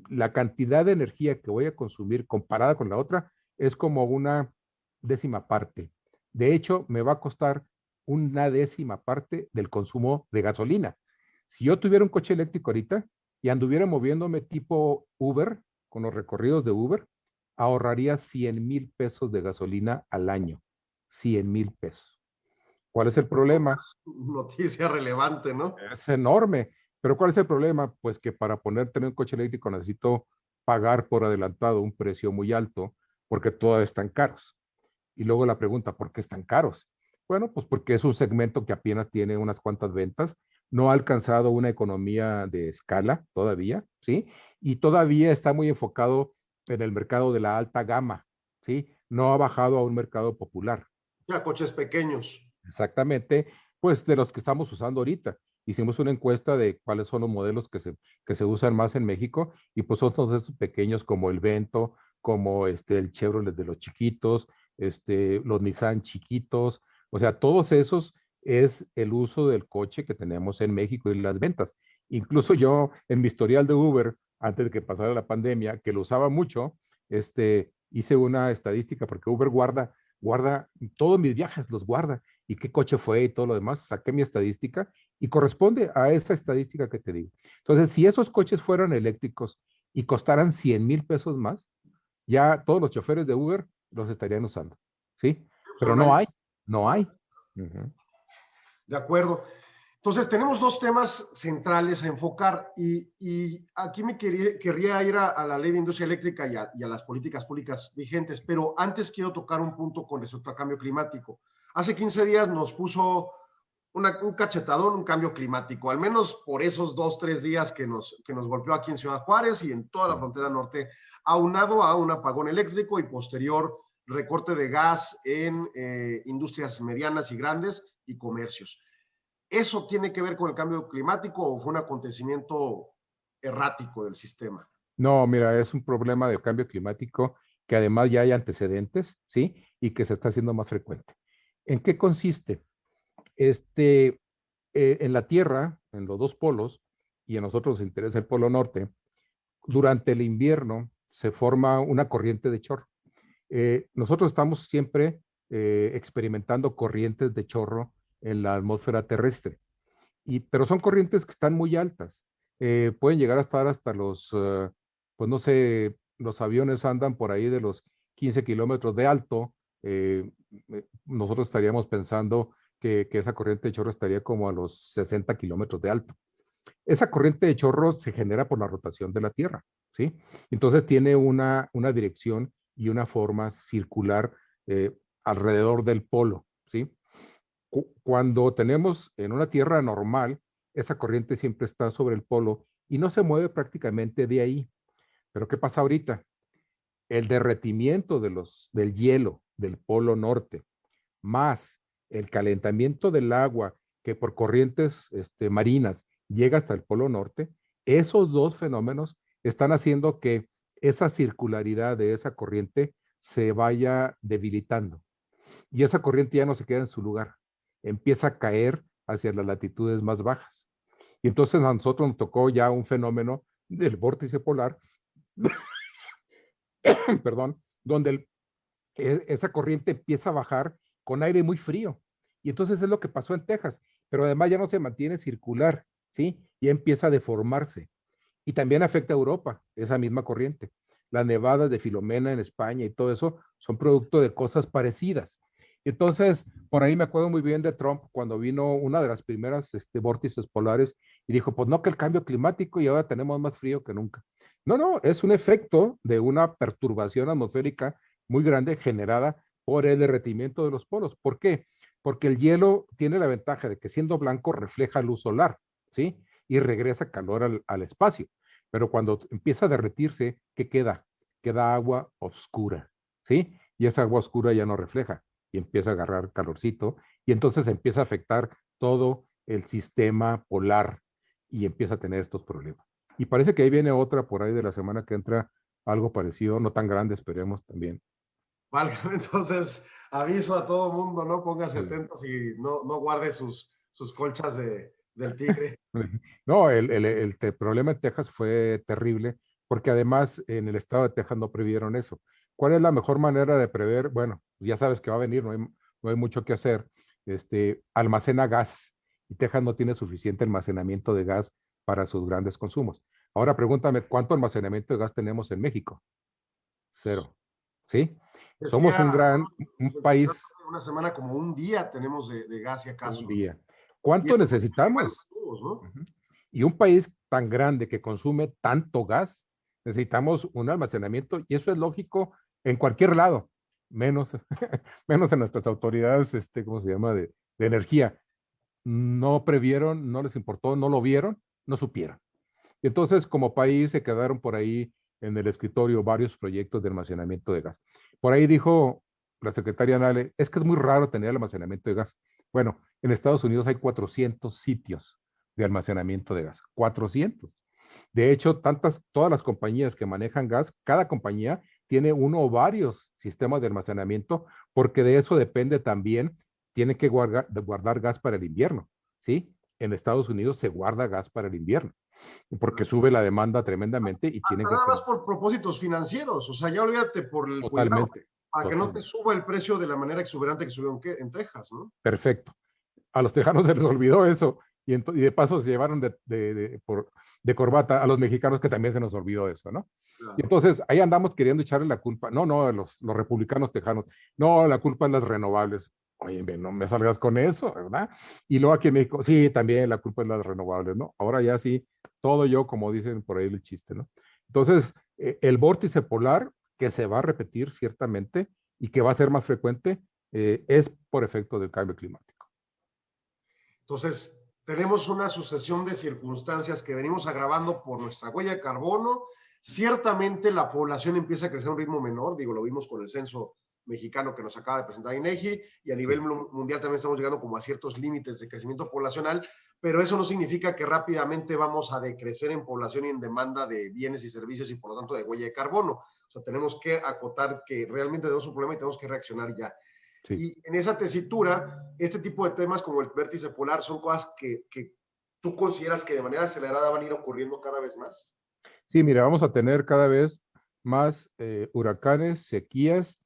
S6: la cantidad de energía que voy a consumir comparada con la otra es como una décima parte. De hecho, me va a costar una décima parte del consumo de gasolina. Si yo tuviera un coche eléctrico ahorita y anduviera moviéndome tipo Uber, con los recorridos de Uber, ahorraría 100,000 pesos de gasolina al año. 100,000 pesos. ¿Cuál es el problema?
S5: Noticia relevante, ¿no?
S6: Es enorme. Pero ¿cuál es el problema? Pues que para tener un coche eléctrico necesito pagar por adelantado un precio muy alto porque todos están caros. Y luego la pregunta, ¿por qué están caros? Bueno, pues porque es un segmento que apenas tiene unas cuantas ventas, no ha alcanzado una economía de escala todavía, ¿sí? Y todavía está muy enfocado en el mercado de la alta gama, ¿sí? No ha bajado a un mercado popular.
S5: Ya, coches pequeños.
S6: Exactamente, pues de los que estamos usando ahorita. Hicimos una encuesta de cuáles son los modelos que se usan más en México y pues son todos estos pequeños como el Vento, como el Chevrolet de los chiquitos, los Nissan chiquitos, o sea, todos esos es el uso del coche que tenemos en México y las ventas. Incluso yo en mi historial de Uber, antes de que pasara la pandemia, que lo usaba mucho, hice una estadística porque Uber guarda todos mis viajes, los guarda y qué coche fue y todo lo demás, saqué mi estadística y corresponde a esa estadística que te digo. Entonces, si esos coches fueran eléctricos y costaran 100,000 pesos más, ya todos los choferes de Uber los estarían usando, ¿sí? Pero no hay.
S5: De acuerdo. Entonces, tenemos dos temas centrales a enfocar y aquí me querría ir a la ley de industria eléctrica y a las políticas públicas vigentes, pero antes quiero tocar un punto con respecto al cambio climático. Hace 15 días nos puso un cachetadón, un cambio climático, al menos por esos 2, 3 días que nos golpeó aquí en Ciudad Juárez y en toda la frontera norte, aunado a un apagón eléctrico y posterior recorte de gas en industrias medianas y grandes y comercios. ¿Eso tiene que ver con el cambio climático o fue un acontecimiento errático del sistema?
S6: No, mira, es un problema de cambio climático que además ya hay antecedentes, ¿sí? Y que se está haciendo más frecuente. ¿En qué consiste? En la Tierra, en los dos polos, y a nosotros nos interesa el polo norte, durante el invierno se forma una corriente de chorro. Nosotros estamos siempre experimentando corrientes de chorro en la atmósfera terrestre, pero son corrientes que están muy altas. Pueden llegar a estar hasta pues no sé, los aviones andan por ahí de los 15 kilómetros de alto. Nosotros estaríamos pensando que esa corriente de chorro estaría como a los 60 kilómetros de alto. Esa corriente de chorro se genera por la rotación de la Tierra, ¿sí? Entonces tiene una dirección y una forma circular alrededor del polo, ¿sí? Cuando tenemos en una Tierra normal, esa corriente siempre está sobre el polo y no se mueve prácticamente de ahí. Pero ¿qué pasa ahorita? El derretimiento del hielo del polo norte, más el calentamiento del agua que por corrientes marinas llega hasta el polo norte, esos dos fenómenos están haciendo que esa circularidad de esa corriente se vaya debilitando. Y esa corriente ya no se queda en su lugar, empieza a caer hacia las latitudes más bajas. Y entonces a nosotros nos tocó ya un fenómeno del vórtice polar, perdón, donde esa corriente empieza a bajar con aire muy frío. Y entonces es lo que pasó en Texas, pero además ya no se mantiene circular, ¿sí? Ya empieza a deformarse. Y también afecta a Europa, esa misma corriente. Las nevadas de Filomena en España y todo eso son producto de cosas parecidas. Entonces, por ahí me acuerdo muy bien de Trump cuando vino una de las primeras vórtices polares y dijo, pues no, que el cambio climático y ahora tenemos más frío que nunca. No, no, es un efecto de una perturbación atmosférica muy grande generada por el derretimiento de los polos. ¿Por qué? Porque el hielo tiene la ventaja de que siendo blanco refleja luz solar, ¿sí? Y regresa calor al espacio. Pero cuando empieza a derretirse, ¿qué queda? Queda agua oscura, ¿sí? Y esa agua oscura ya no refleja y empieza a agarrar calorcito y entonces empieza a afectar todo el sistema polar y empieza a tener estos problemas. Y parece que ahí viene otra por ahí de la semana que entra, algo parecido, no tan grande, esperemos también.
S5: Vale, entonces aviso a todo mundo, ¿no? Póngase atentos y no guarde sus colchas del tigre.
S6: No, el problema en Texas fue terrible porque además en el estado de Texas no previeron eso. ¿Cuál es la mejor manera de prever? Bueno, ya sabes que va a venir, no hay mucho que hacer. Almacena gas y Texas no tiene suficiente almacenamiento de gas para sus grandes consumos. Ahora pregúntame, ¿cuánto almacenamiento de gas tenemos en México? 0. ¿Sí? Somos un país.
S5: Una semana como un día tenemos de gas y acaso.
S6: Un día. ¿Cuánto necesitamos?
S5: Tubos, ¿no?
S6: Y un país tan grande que consume tanto gas, necesitamos un almacenamiento y eso es lógico en cualquier lado, menos en nuestras autoridades, ¿cómo se llama? De energía. No previeron, no les importó, no lo vieron, no supieron. Y entonces, como país, se quedaron por ahí en el escritorio varios proyectos de almacenamiento de gas. Por ahí dijo la secretaria Nale, es que es muy raro tener almacenamiento de gas. Bueno, en Estados Unidos hay 400 sitios de almacenamiento de gas. 400. De hecho, todas las compañías que manejan gas, cada compañía tiene uno o varios sistemas de almacenamiento, porque de eso depende también, tiene que guardar gas para el invierno, ¿sí? En Estados Unidos se guarda gas para el invierno, porque sube la demanda tremendamente y tienen que...
S5: Nada más por propósitos financieros, o sea, ya olvídate por el cuidado, para que no te suba el precio de la manera exuberante que subió en Texas, ¿no?
S6: Perfecto. A los tejanos se les olvidó eso y de paso se llevaron de corbata a los mexicanos, que también se nos olvidó eso, ¿no? Claro. Y entonces ahí andamos queriendo echarle la culpa, no, los republicanos tejanos, no, la culpa es las renovables. Oye, no me salgas con eso, ¿verdad? Y luego aquí en México, sí, también la culpa es las renovables, ¿no? Ahora ya sí, todo yo, como dicen por ahí el chiste, ¿no? Entonces, el vórtice polar, que se va a repetir ciertamente y que va a ser más frecuente, es por efecto del cambio climático.
S5: Entonces, tenemos una sucesión de circunstancias que venimos agravando por nuestra huella de carbono. Ciertamente la población empieza a crecer a un ritmo menor, digo, lo vimos con el censo mexicano que nos acaba de presentar INEGI, y a nivel mundial también estamos llegando como a ciertos límites de crecimiento poblacional, pero eso no significa que rápidamente vamos a decrecer en población y en demanda de bienes y servicios y por lo tanto de huella de carbono. O sea, tenemos que acotar que realmente tenemos un problema y tenemos que reaccionar ya. Sí. Y en esa tesitura, este tipo de temas como el vértice polar son cosas que tú consideras que de manera acelerada van a ir ocurriendo cada vez más.
S6: Sí, mira, vamos a tener cada vez más huracanes, sequías.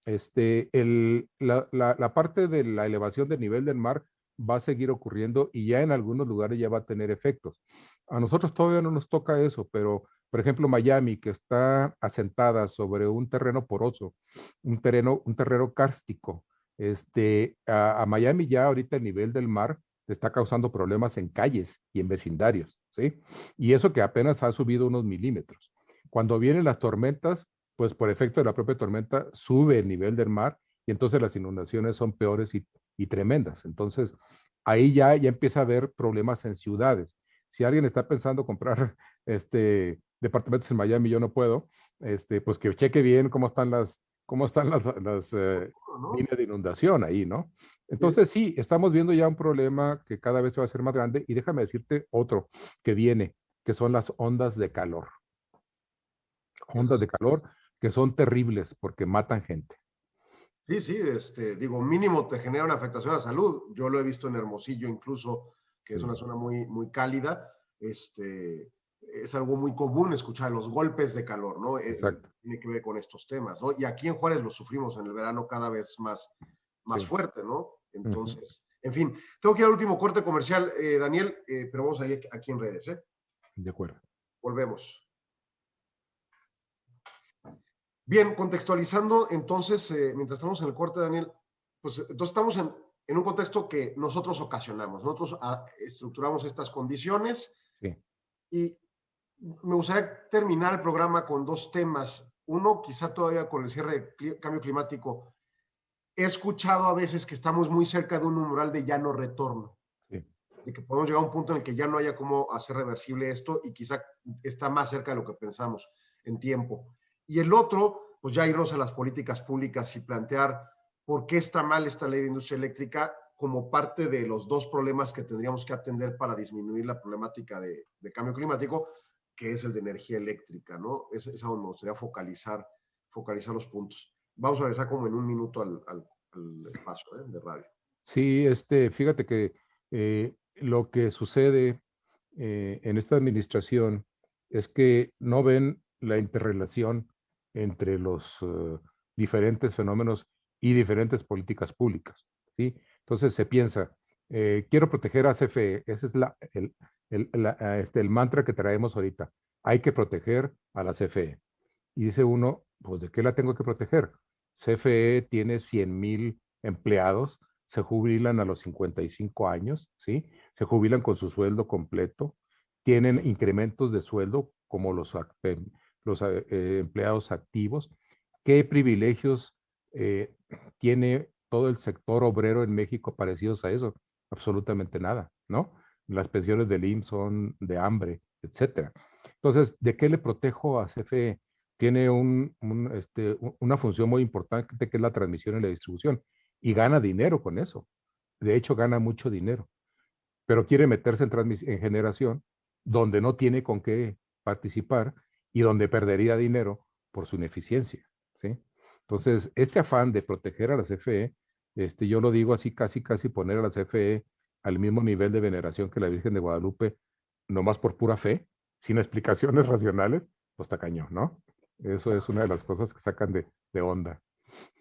S6: La parte de la elevación del nivel del mar va a seguir ocurriendo y ya en algunos lugares ya va a tener efectos. A nosotros todavía no nos toca eso, pero por ejemplo Miami, que está asentada sobre un terreno poroso, un terreno kárstico, a Miami ya ahorita el nivel del mar está causando problemas en calles y en vecindarios, ¿sí? Y eso que apenas ha subido unos milímetros. Cuando vienen las tormentas, pues por efecto de la propia tormenta sube el nivel del mar y entonces las inundaciones son peores y tremendas. Entonces, ahí ya empieza a haber problemas en ciudades. Si alguien está pensando comprar departamentos en Miami, yo no puedo, pues que cheque bien cómo están las líneas de inundación ahí, ¿no? Entonces, sí, estamos viendo ya un problema que cada vez va a ser más grande y déjame decirte otro que viene, que son las ondas de calor. Ondas de calor que son terribles porque matan gente.
S5: Sí, sí, digo, mínimo te genera una afectación a la salud. Yo lo he visto en Hermosillo incluso, que es una zona muy, muy cálida. Es algo muy común escuchar los golpes de calor, ¿no?
S6: Exacto.
S5: Tiene que ver con estos temas, ¿no? Y aquí en Juárez lo sufrimos en el verano cada vez más fuerte, ¿no? Entonces, en fin, tengo que ir al último corte comercial, Daniel, pero vamos a ir aquí en redes, ¿eh?
S6: De acuerdo.
S5: Volvemos. Bien, contextualizando, entonces, mientras estamos en el corte, Daniel, pues entonces estamos en un contexto que nosotros ocasionamos, nosotros estructuramos estas condiciones.
S6: Sí.
S5: Y me gustaría terminar el programa con dos temas. Uno, quizá todavía con el cierre de cambio climático, he escuchado a veces que estamos muy cerca de un umbral de ya no retorno. Sí. De que podemos llegar a un punto en el que ya no haya cómo hacer reversible esto y quizá está más cerca de lo que pensamos en tiempo. Y el otro, pues ya irnos a las políticas públicas y plantear por qué está mal esta ley de industria eléctrica como parte de los dos problemas que tendríamos que atender para disminuir la problemática de cambio climático, que es el de energía eléctrica, ¿no? Es a donde me gustaría focalizar los puntos. Vamos a regresar como en un minuto al espacio de radio.
S6: Sí, fíjate que lo que sucede en esta administración es que no ven la interrelación entre los diferentes fenómenos y diferentes políticas públicas, ¿sí? Entonces se piensa, quiero proteger a CFE, ese es el mantra que traemos ahorita, hay que proteger a la CFE. Y dice uno, pues ¿de qué la tengo que proteger? CFE tiene 100,000 empleados, se jubilan a los 55 años, ¿sí? Se jubilan con su sueldo completo, tienen incrementos de sueldo como los empleados activos. ¿Qué privilegios tiene todo el sector obrero en México parecidos a eso? Absolutamente nada, ¿no? Las pensiones del IMSS son de hambre, etcétera. Entonces, ¿de qué le protejo a CFE? Tiene una función muy importante que es la transmisión y la distribución y gana dinero con eso. De hecho, gana mucho dinero, pero quiere meterse en generación donde no tiene con qué participar y donde perdería dinero por su ineficiencia, ¿sí? Entonces, este afán de proteger a la CFE, yo lo digo así, casi poner a la CFE al mismo nivel de veneración que la Virgen de Guadalupe, nomás por pura fe, sin explicaciones racionales, pues está cañón, ¿no? Eso es una de las cosas que sacan de onda.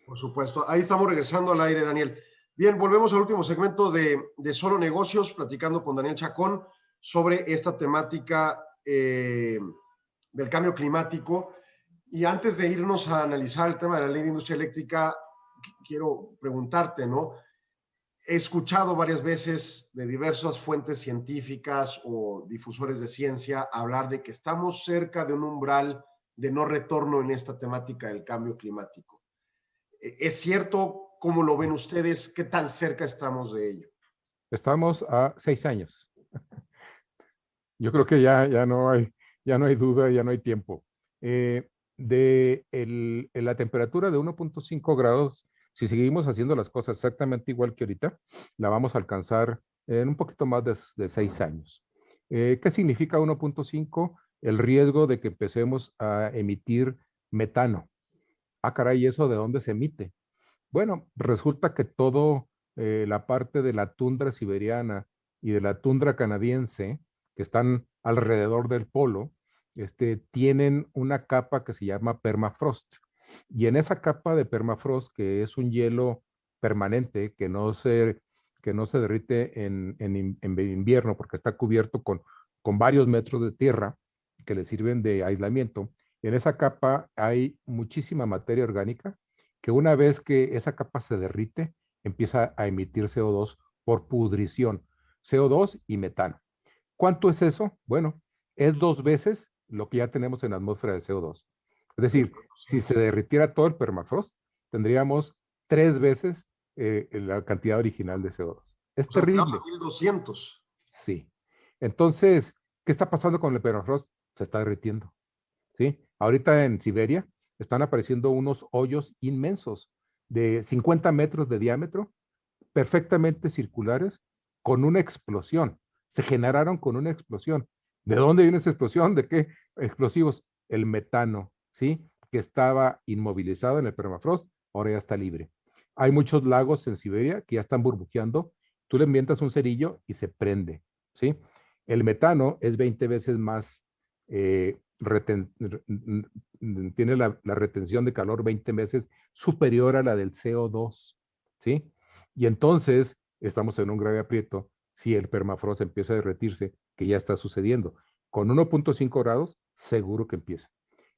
S5: Por supuesto. Ahí estamos regresando al aire, Daniel. Bien, volvemos al último segmento de Solo Negocios, platicando con Daniel Chacón sobre esta temática del cambio climático. Y antes de irnos a analizar el tema de la ley de industria eléctrica, quiero preguntarte, ¿no? He escuchado varias veces de diversas fuentes científicas o difusores de ciencia hablar de que estamos cerca de un umbral de no retorno en esta temática del cambio climático. ¿Es cierto? ¿Cómo lo ven ustedes? ¿Qué tan cerca estamos de ello?
S6: Estamos a 6 años. Yo creo que ya no hay duda, ya no hay tiempo. La temperatura de 1.5 grados, si seguimos haciendo las cosas exactamente igual que ahorita, la vamos a alcanzar en un poquito más de 6 años. ¿Qué significa 1.5? El riesgo de que empecemos a emitir metano. Ah, caray, ¿eso de dónde se emite? Bueno, resulta que todo la parte de la tundra siberiana y de la tundra canadiense, que están alrededor del polo, tienen una capa que se llama permafrost. Y en esa capa de permafrost, que es un hielo permanente, que no se derrite en invierno porque está cubierto con varios metros de tierra que le sirven de aislamiento, en esa capa hay muchísima materia orgánica que una vez que esa capa se derrite, empieza a emitir CO2 por pudrición, CO2 y metano. ¿Cuánto es eso? Bueno, es 2 veces lo que ya tenemos en la atmósfera de CO2. Es decir, si se derritiera todo el permafrost, tendríamos 3 veces la cantidad original de CO2. Es terrible.
S5: 1200.
S6: Sí. Entonces, ¿qué está pasando con el permafrost? Se está derritiendo. ¿Sí? Ahorita en Siberia están apareciendo unos hoyos inmensos de 50 metros de diámetro, perfectamente circulares, con una explosión. Se generaron con una explosión. ¿De dónde viene esa explosión? ¿De qué explosivos? El metano, ¿sí? Que estaba inmovilizado en el permafrost, ahora ya está libre. Hay muchos lagos en Siberia que ya están burbujeando. Tú le mientas un cerillo y se prende, ¿sí? El metano es 20 veces más, tiene la retención de calor 20 veces superior a la del CO2, ¿sí? Y entonces estamos en un grave aprieto si el permafrost empieza a derretirse, que ya está sucediendo. Con 1.5 grados, seguro que empieza.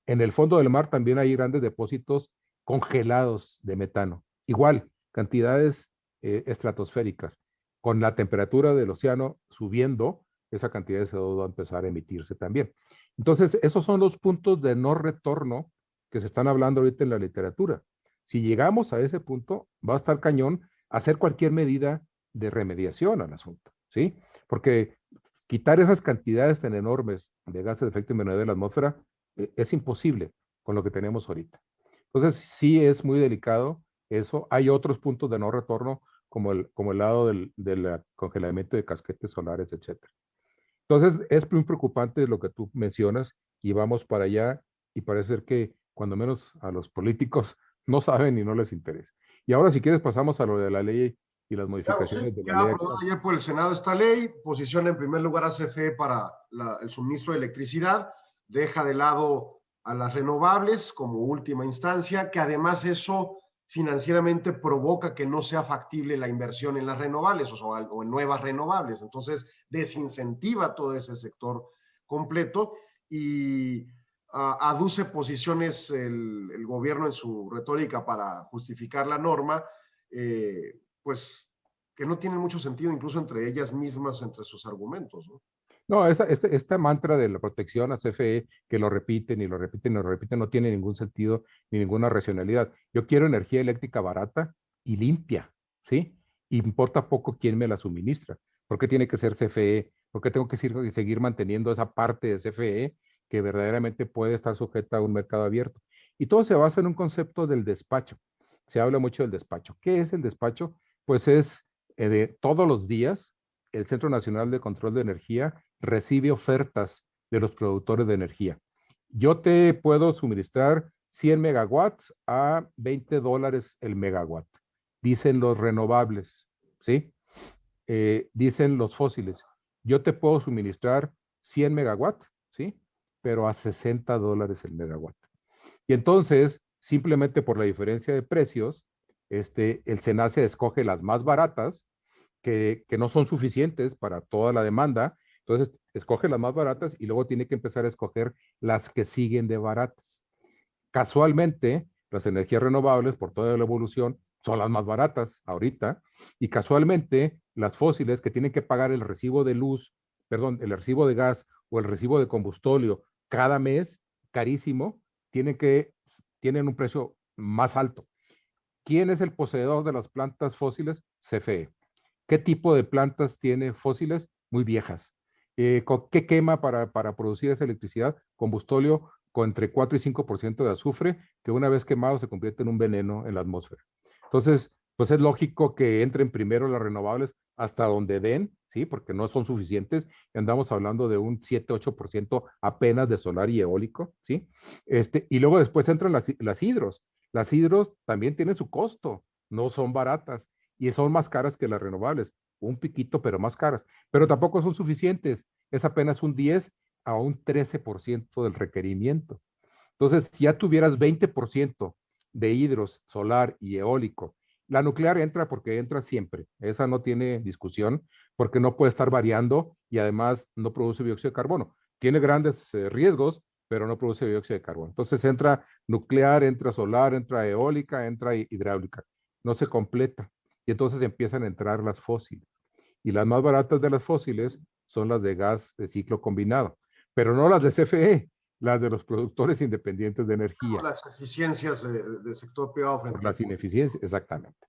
S6: En el fondo del mar también hay grandes depósitos congelados de metano. Igual, cantidades estratosféricas. Con la temperatura del océano subiendo, esa cantidad de CO2 va a empezar a emitirse también. Entonces, esos son los puntos de no retorno que se están hablando ahorita en la literatura. Si llegamos a ese punto, va a estar cañón hacer cualquier medida de remediación al asunto, ¿sí? Porque quitar esas cantidades tan enormes de gases de efecto invernadero de la atmósfera es imposible con lo que tenemos ahorita. Entonces, sí es muy delicado eso. Hay otros puntos de no retorno, como el lado del congelamiento de casquetes solares, etcétera. Entonces, es muy preocupante lo que tú mencionas y vamos para allá y parece ser que cuando menos a los políticos no saben y no les interesa. Y ahora, si quieres, pasamos a lo de la ley y las modificaciones de la ley.
S5: Aprobada ayer por el Senado esta ley, posiciona en primer lugar a CFE para el suministro de electricidad, deja de lado a las renovables como última instancia, que además eso financieramente provoca que no sea factible la inversión en las renovables o en nuevas renovables. Entonces, desincentiva todo ese sector completo y aduce posiciones el gobierno en su retórica para justificar la norma, pues que no tienen mucho sentido incluso entre ellas mismas, entre sus argumentos, ¿no?
S6: No, esta mantra de la protección a CFE, que lo repiten y lo repiten y lo repiten, no tiene ningún sentido ni ninguna racionalidad. Yo quiero energía eléctrica barata y limpia, ¿sí? Importa poco quién me la suministra. ¿Por qué tiene que ser CFE? ¿Por qué tengo que seguir manteniendo esa parte de CFE que verdaderamente puede estar sujeta a un mercado abierto? Y todo se basa en un concepto del despacho. Se habla mucho del despacho. ¿Qué es el despacho? Pues es de todos los días el Centro Nacional de Control de Energía recibe ofertas de los productores de energía. Yo te puedo suministrar 100 megawatts a $20 el megawatt. Dicen los renovables, ¿sí? Dicen los fósiles. Yo te puedo suministrar 100 megawatts, ¿sí? Pero a $60 el megawatt. Y entonces, simplemente por la diferencia de precios, el SENACE escoge las más baratas, que no son suficientes para toda la demanda. Entonces, escoge las más baratas y luego tiene que empezar a escoger las que siguen de baratas. Casualmente, las energías renovables, por toda la evolución, son las más baratas ahorita, y casualmente las fósiles que tienen que pagar el recibo de luz, perdón, el recibo de gas o el recibo de combustóleo cada mes, carísimo, tienen un precio más alto. ¿Quién es el poseedor de las plantas fósiles? CFE. ¿Qué tipo de plantas tiene fósiles? Muy viejas. ¿Qué quema para producir esa electricidad? Combustóleo con entre 4 y 5% de azufre, que una vez quemado se convierte en un veneno en la atmósfera. Entonces, pues es lógico que entren primero las renovables hasta donde den, ¿sí? Porque no son suficientes. Andamos hablando de un 7-8% apenas de solar y eólico, ¿sí? Y luego después entran las hidros. Las hidros también tienen su costo, no son baratas y son más caras que las renovables, un piquito, pero más caras. Pero tampoco son suficientes, es apenas un 10 a un 13% del requerimiento. Entonces, si ya tuvieras 20% de hidros, solar y eólico, la nuclear entra porque entra siempre, esa no tiene discusión, porque no puede estar variando y además no produce dióxido de carbono. Tiene grandes riesgos, pero no produce dióxido de carbono. Entonces entra nuclear, entra solar, entra eólica, entra hidráulica. No se completa. Y entonces empiezan a entrar las fósiles. Y las más baratas de las fósiles son las de gas de ciclo combinado, pero no las de CFE, las de los productores independientes de energía.
S5: Las eficiencias del sector privado frente
S6: por las ineficiencias, exactamente.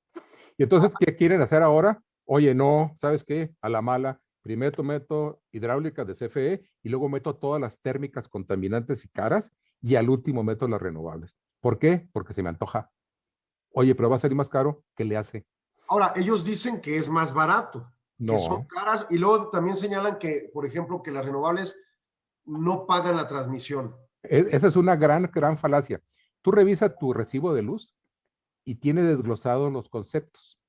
S6: Y entonces, ¿qué quieren hacer ahora? Oye, no, ¿sabes qué? A la mala, primero meto hidráulica de CFE y luego meto todas las térmicas contaminantes y caras y al último meto las renovables. ¿Por qué? Porque se me antoja. Oye, pero va a salir más caro, ¿qué le hace?
S5: Ahora, ellos dicen que es más barato,
S6: no.
S5: Que son caras, y luego también señalan que, por ejemplo, que las renovables no pagan la transmisión.
S6: Esa es una gran falacia. Tú revisa tu recibo de luz y tiene desglosados los conceptos.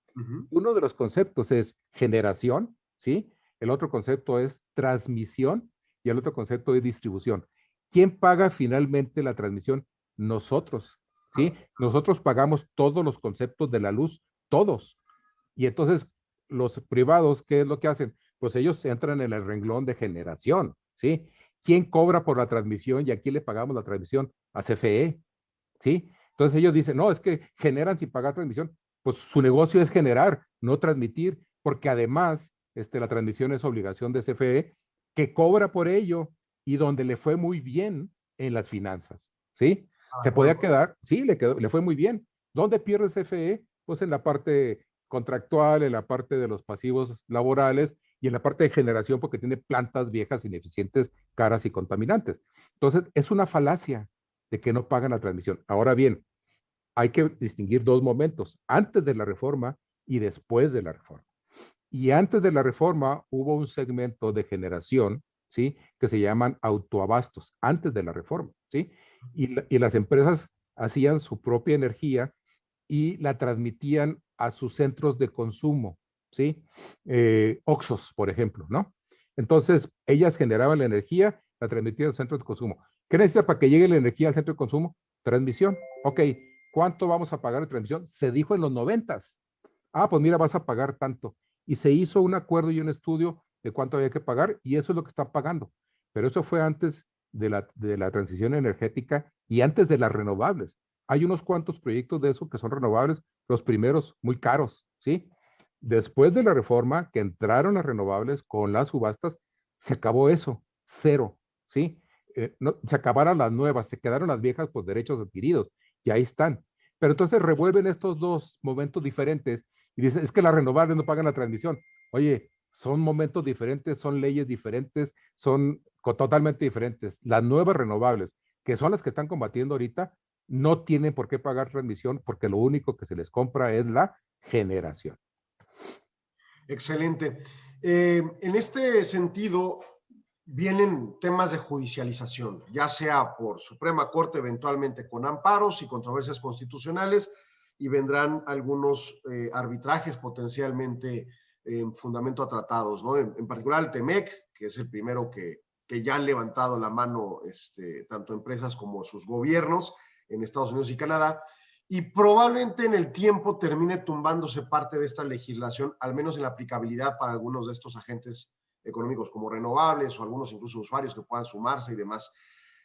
S6: Uno de los conceptos es generación, ¿sí? El otro concepto es transmisión y el otro concepto es distribución. ¿Quién paga finalmente la transmisión? Nosotros, ¿sí? Nosotros pagamos todos los conceptos de la luz, todos. Y entonces los privados, ¿qué es lo que hacen? Pues ellos entran en el renglón de generación, ¿sí? ¿Quién cobra por la transmisión y a quién le pagamos la transmisión? A CFE, ¿sí? Entonces ellos dicen, no, es que generan sin pagar transmisión. Pues su negocio es generar, no transmitir, porque además la transmisión es obligación de CFE, que cobra por ello y donde le fue muy bien en las finanzas, ¿sí? Se podía quedar, sí, le fue muy bien. ¿Dónde pierde CFE? Pues en la parte contractual, en la parte de los pasivos laborales y en la parte de generación, porque tiene plantas viejas, ineficientes, caras y contaminantes. Entonces, es una falacia de que no pagan la transmisión. Ahora bien, hay que distinguir dos momentos, antes de la reforma y después de la reforma. Y antes de la reforma hubo un segmento de generación, ¿sí? Que se llaman autoabastos, antes de la reforma, ¿sí? Y las empresas hacían su propia energía y la transmitían a sus centros de consumo, ¿sí? Oxxos, por ejemplo, ¿no? Entonces, ellas generaban la energía, la transmitían al centro de consumo. ¿Qué necesita para que llegue la energía al centro de consumo? Transmisión. Ok, ¿cuánto vamos a pagar de transmisión? Se dijo en los 90s. Ah, pues mira, vas a pagar tanto. Y se hizo un acuerdo y un estudio de cuánto había que pagar y eso es lo que están pagando. Pero eso fue antes de la transición energética y antes de las renovables. Hay unos cuantos proyectos de eso que son renovables, los primeros muy caros, ¿sí? Después de la reforma, que entraron las renovables con las subastas, se acabó eso, cero, ¿sí? No, se acabaron las nuevas, se quedaron las viejas por derechos adquiridos, y ahí están. Pero entonces revuelven estos dos momentos diferentes y dicen, es que las renovables no pagan la transmisión. Oye, son momentos diferentes, son leyes diferentes, son totalmente diferentes. Las nuevas renovables, que son las que están combatiendo ahorita, no tienen por qué pagar transmisión porque lo único que se les compra es la generación.
S5: Excelente. En este sentido, vienen temas de judicialización, ya sea por Suprema Corte, eventualmente con amparos y controversias constitucionales, y vendrán algunos arbitrajes potencialmente en fundamento a tratados, ¿no? En particular el TEMEC, que es el primero que ya han levantado la mano tanto empresas como sus gobiernos en Estados Unidos y Canadá, y probablemente en el tiempo termine tumbándose parte de esta legislación, al menos en la aplicabilidad para algunos de estos agentes económicos como renovables o algunos incluso usuarios que puedan sumarse y demás.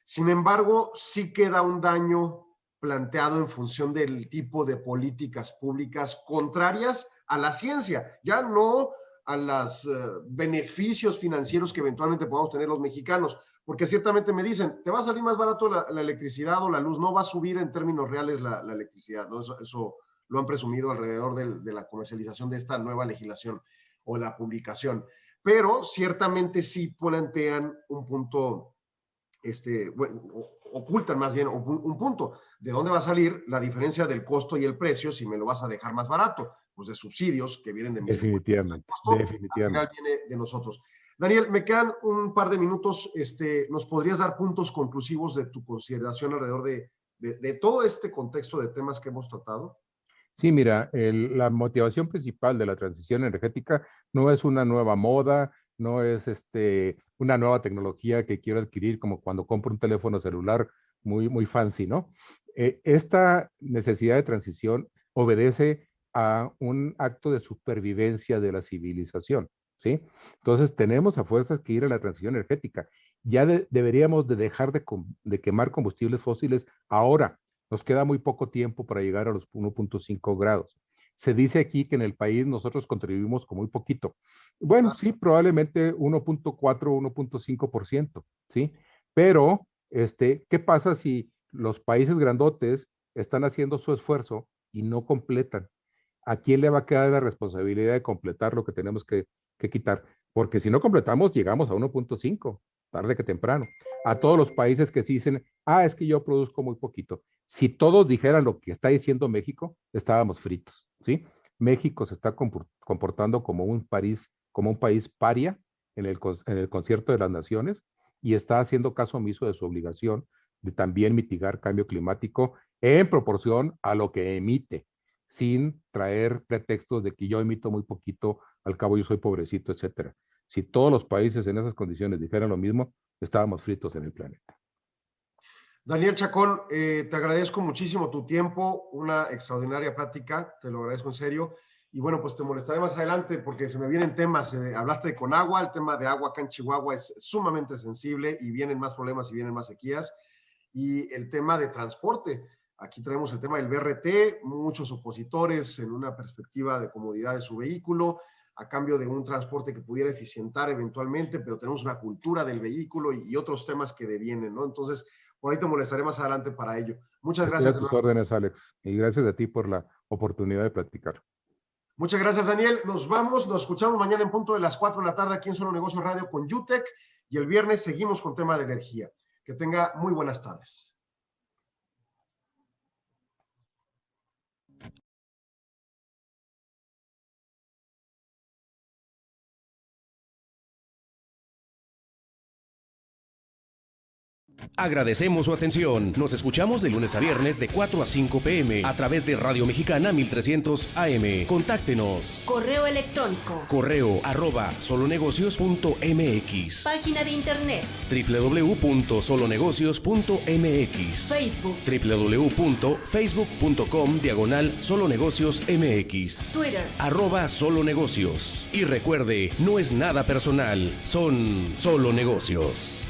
S5: Sin embargo, sí queda un daño planteado en función del tipo de políticas públicas contrarias a la ciencia, ya no a los beneficios financieros que eventualmente podamos tener los mexicanos, porque ciertamente me dicen, te va a salir más barato la electricidad o la luz, no va a subir en términos reales la electricidad, ¿no? Eso lo han presumido alrededor de la comercialización de esta nueva legislación. o la publicación. Pero ciertamente sí plantean un punto, bueno, ocultan más bien un punto. ¿De dónde va a salir la diferencia del costo y el precio si me lo vas a dejar más barato? Pues de subsidios que vienen de mis
S6: definitivamente,
S5: costo,
S6: definitivamente.
S5: al final viene de nosotros. Daniel, me quedan un par de minutos. ¿Nos podrías dar puntos conclusivos de tu consideración alrededor de todo este contexto de temas que hemos tratado?
S6: Sí, mira, la motivación principal de la transición energética no es una nueva moda, no es una nueva tecnología que quiero adquirir como cuando compro un teléfono celular muy, muy fancy, ¿no? Esta necesidad de transición obedece a un acto de supervivencia de la civilización, ¿sí? Entonces tenemos a fuerzas que ir a la transición energética. Ya deberíamos de dejar de quemar combustibles fósiles ahora. Nos queda muy poco tiempo para llegar a los 1.5 grados. Se dice aquí que en el país nosotros contribuimos con muy poquito. Bueno, sí, probablemente 1.4, 1.5%, ¿sí? Pero, ¿qué pasa si los países grandotes están haciendo su esfuerzo y no completan? ¿A quién le va a quedar la responsabilidad de completar lo que tenemos que quitar? Porque si no completamos, llegamos a 1.5, tarde que temprano. A todos los países que sí dicen, es que yo produzco muy poquito. Si todos dijeran lo que está diciendo México, estábamos fritos, ¿sí? México se está comportando como un país paria en el concierto de las naciones y está haciendo caso omiso de su obligación de también mitigar cambio climático en proporción a lo que emite, sin traer pretextos de que yo emito muy poquito, al cabo yo soy pobrecito, etcétera. Si todos los países en esas condiciones dijeran lo mismo, estábamos fritos en el planeta.
S5: Daniel Chacón, te agradezco muchísimo tu tiempo, una extraordinaria plática, te lo agradezco en serio. Y bueno, pues te molestaré más adelante porque se me vienen temas, hablaste de Conagua, el tema de agua acá en Chihuahua es sumamente sensible y vienen más problemas y vienen más sequías. Y el tema de transporte, aquí traemos el tema del BRT, muchos opositores en una perspectiva de comodidad de su vehículo, a cambio de un transporte que pudiera eficientar eventualmente, pero tenemos una cultura del vehículo y otros temas que devienen, ¿no? Entonces, por ahí te molestaré más adelante para ello. Muchas gracias.
S6: A tus órdenes, Alex, y gracias a ti por la oportunidad de platicar.
S5: Muchas gracias, Daniel. Nos vamos, nos escuchamos mañana en punto de las 4 de la tarde aquí en Solo Negocios Radio con UTEC y el viernes seguimos con tema de energía. Que tenga muy buenas tardes.
S2: Agradecemos su atención. Nos escuchamos de lunes a viernes de 4 a 5 p.m. a través de Radio Mexicana 1300 AM. Contáctenos.
S3: Correo electrónico.
S2: correo@solonegocios.mx.
S3: Página de internet.
S2: www.solonegocios.mx.
S3: Facebook.
S2: www.facebook.com/solonegociosmx.
S3: Twitter.
S2: @solonegocios. Y recuerde, no es nada personal, son solo negocios.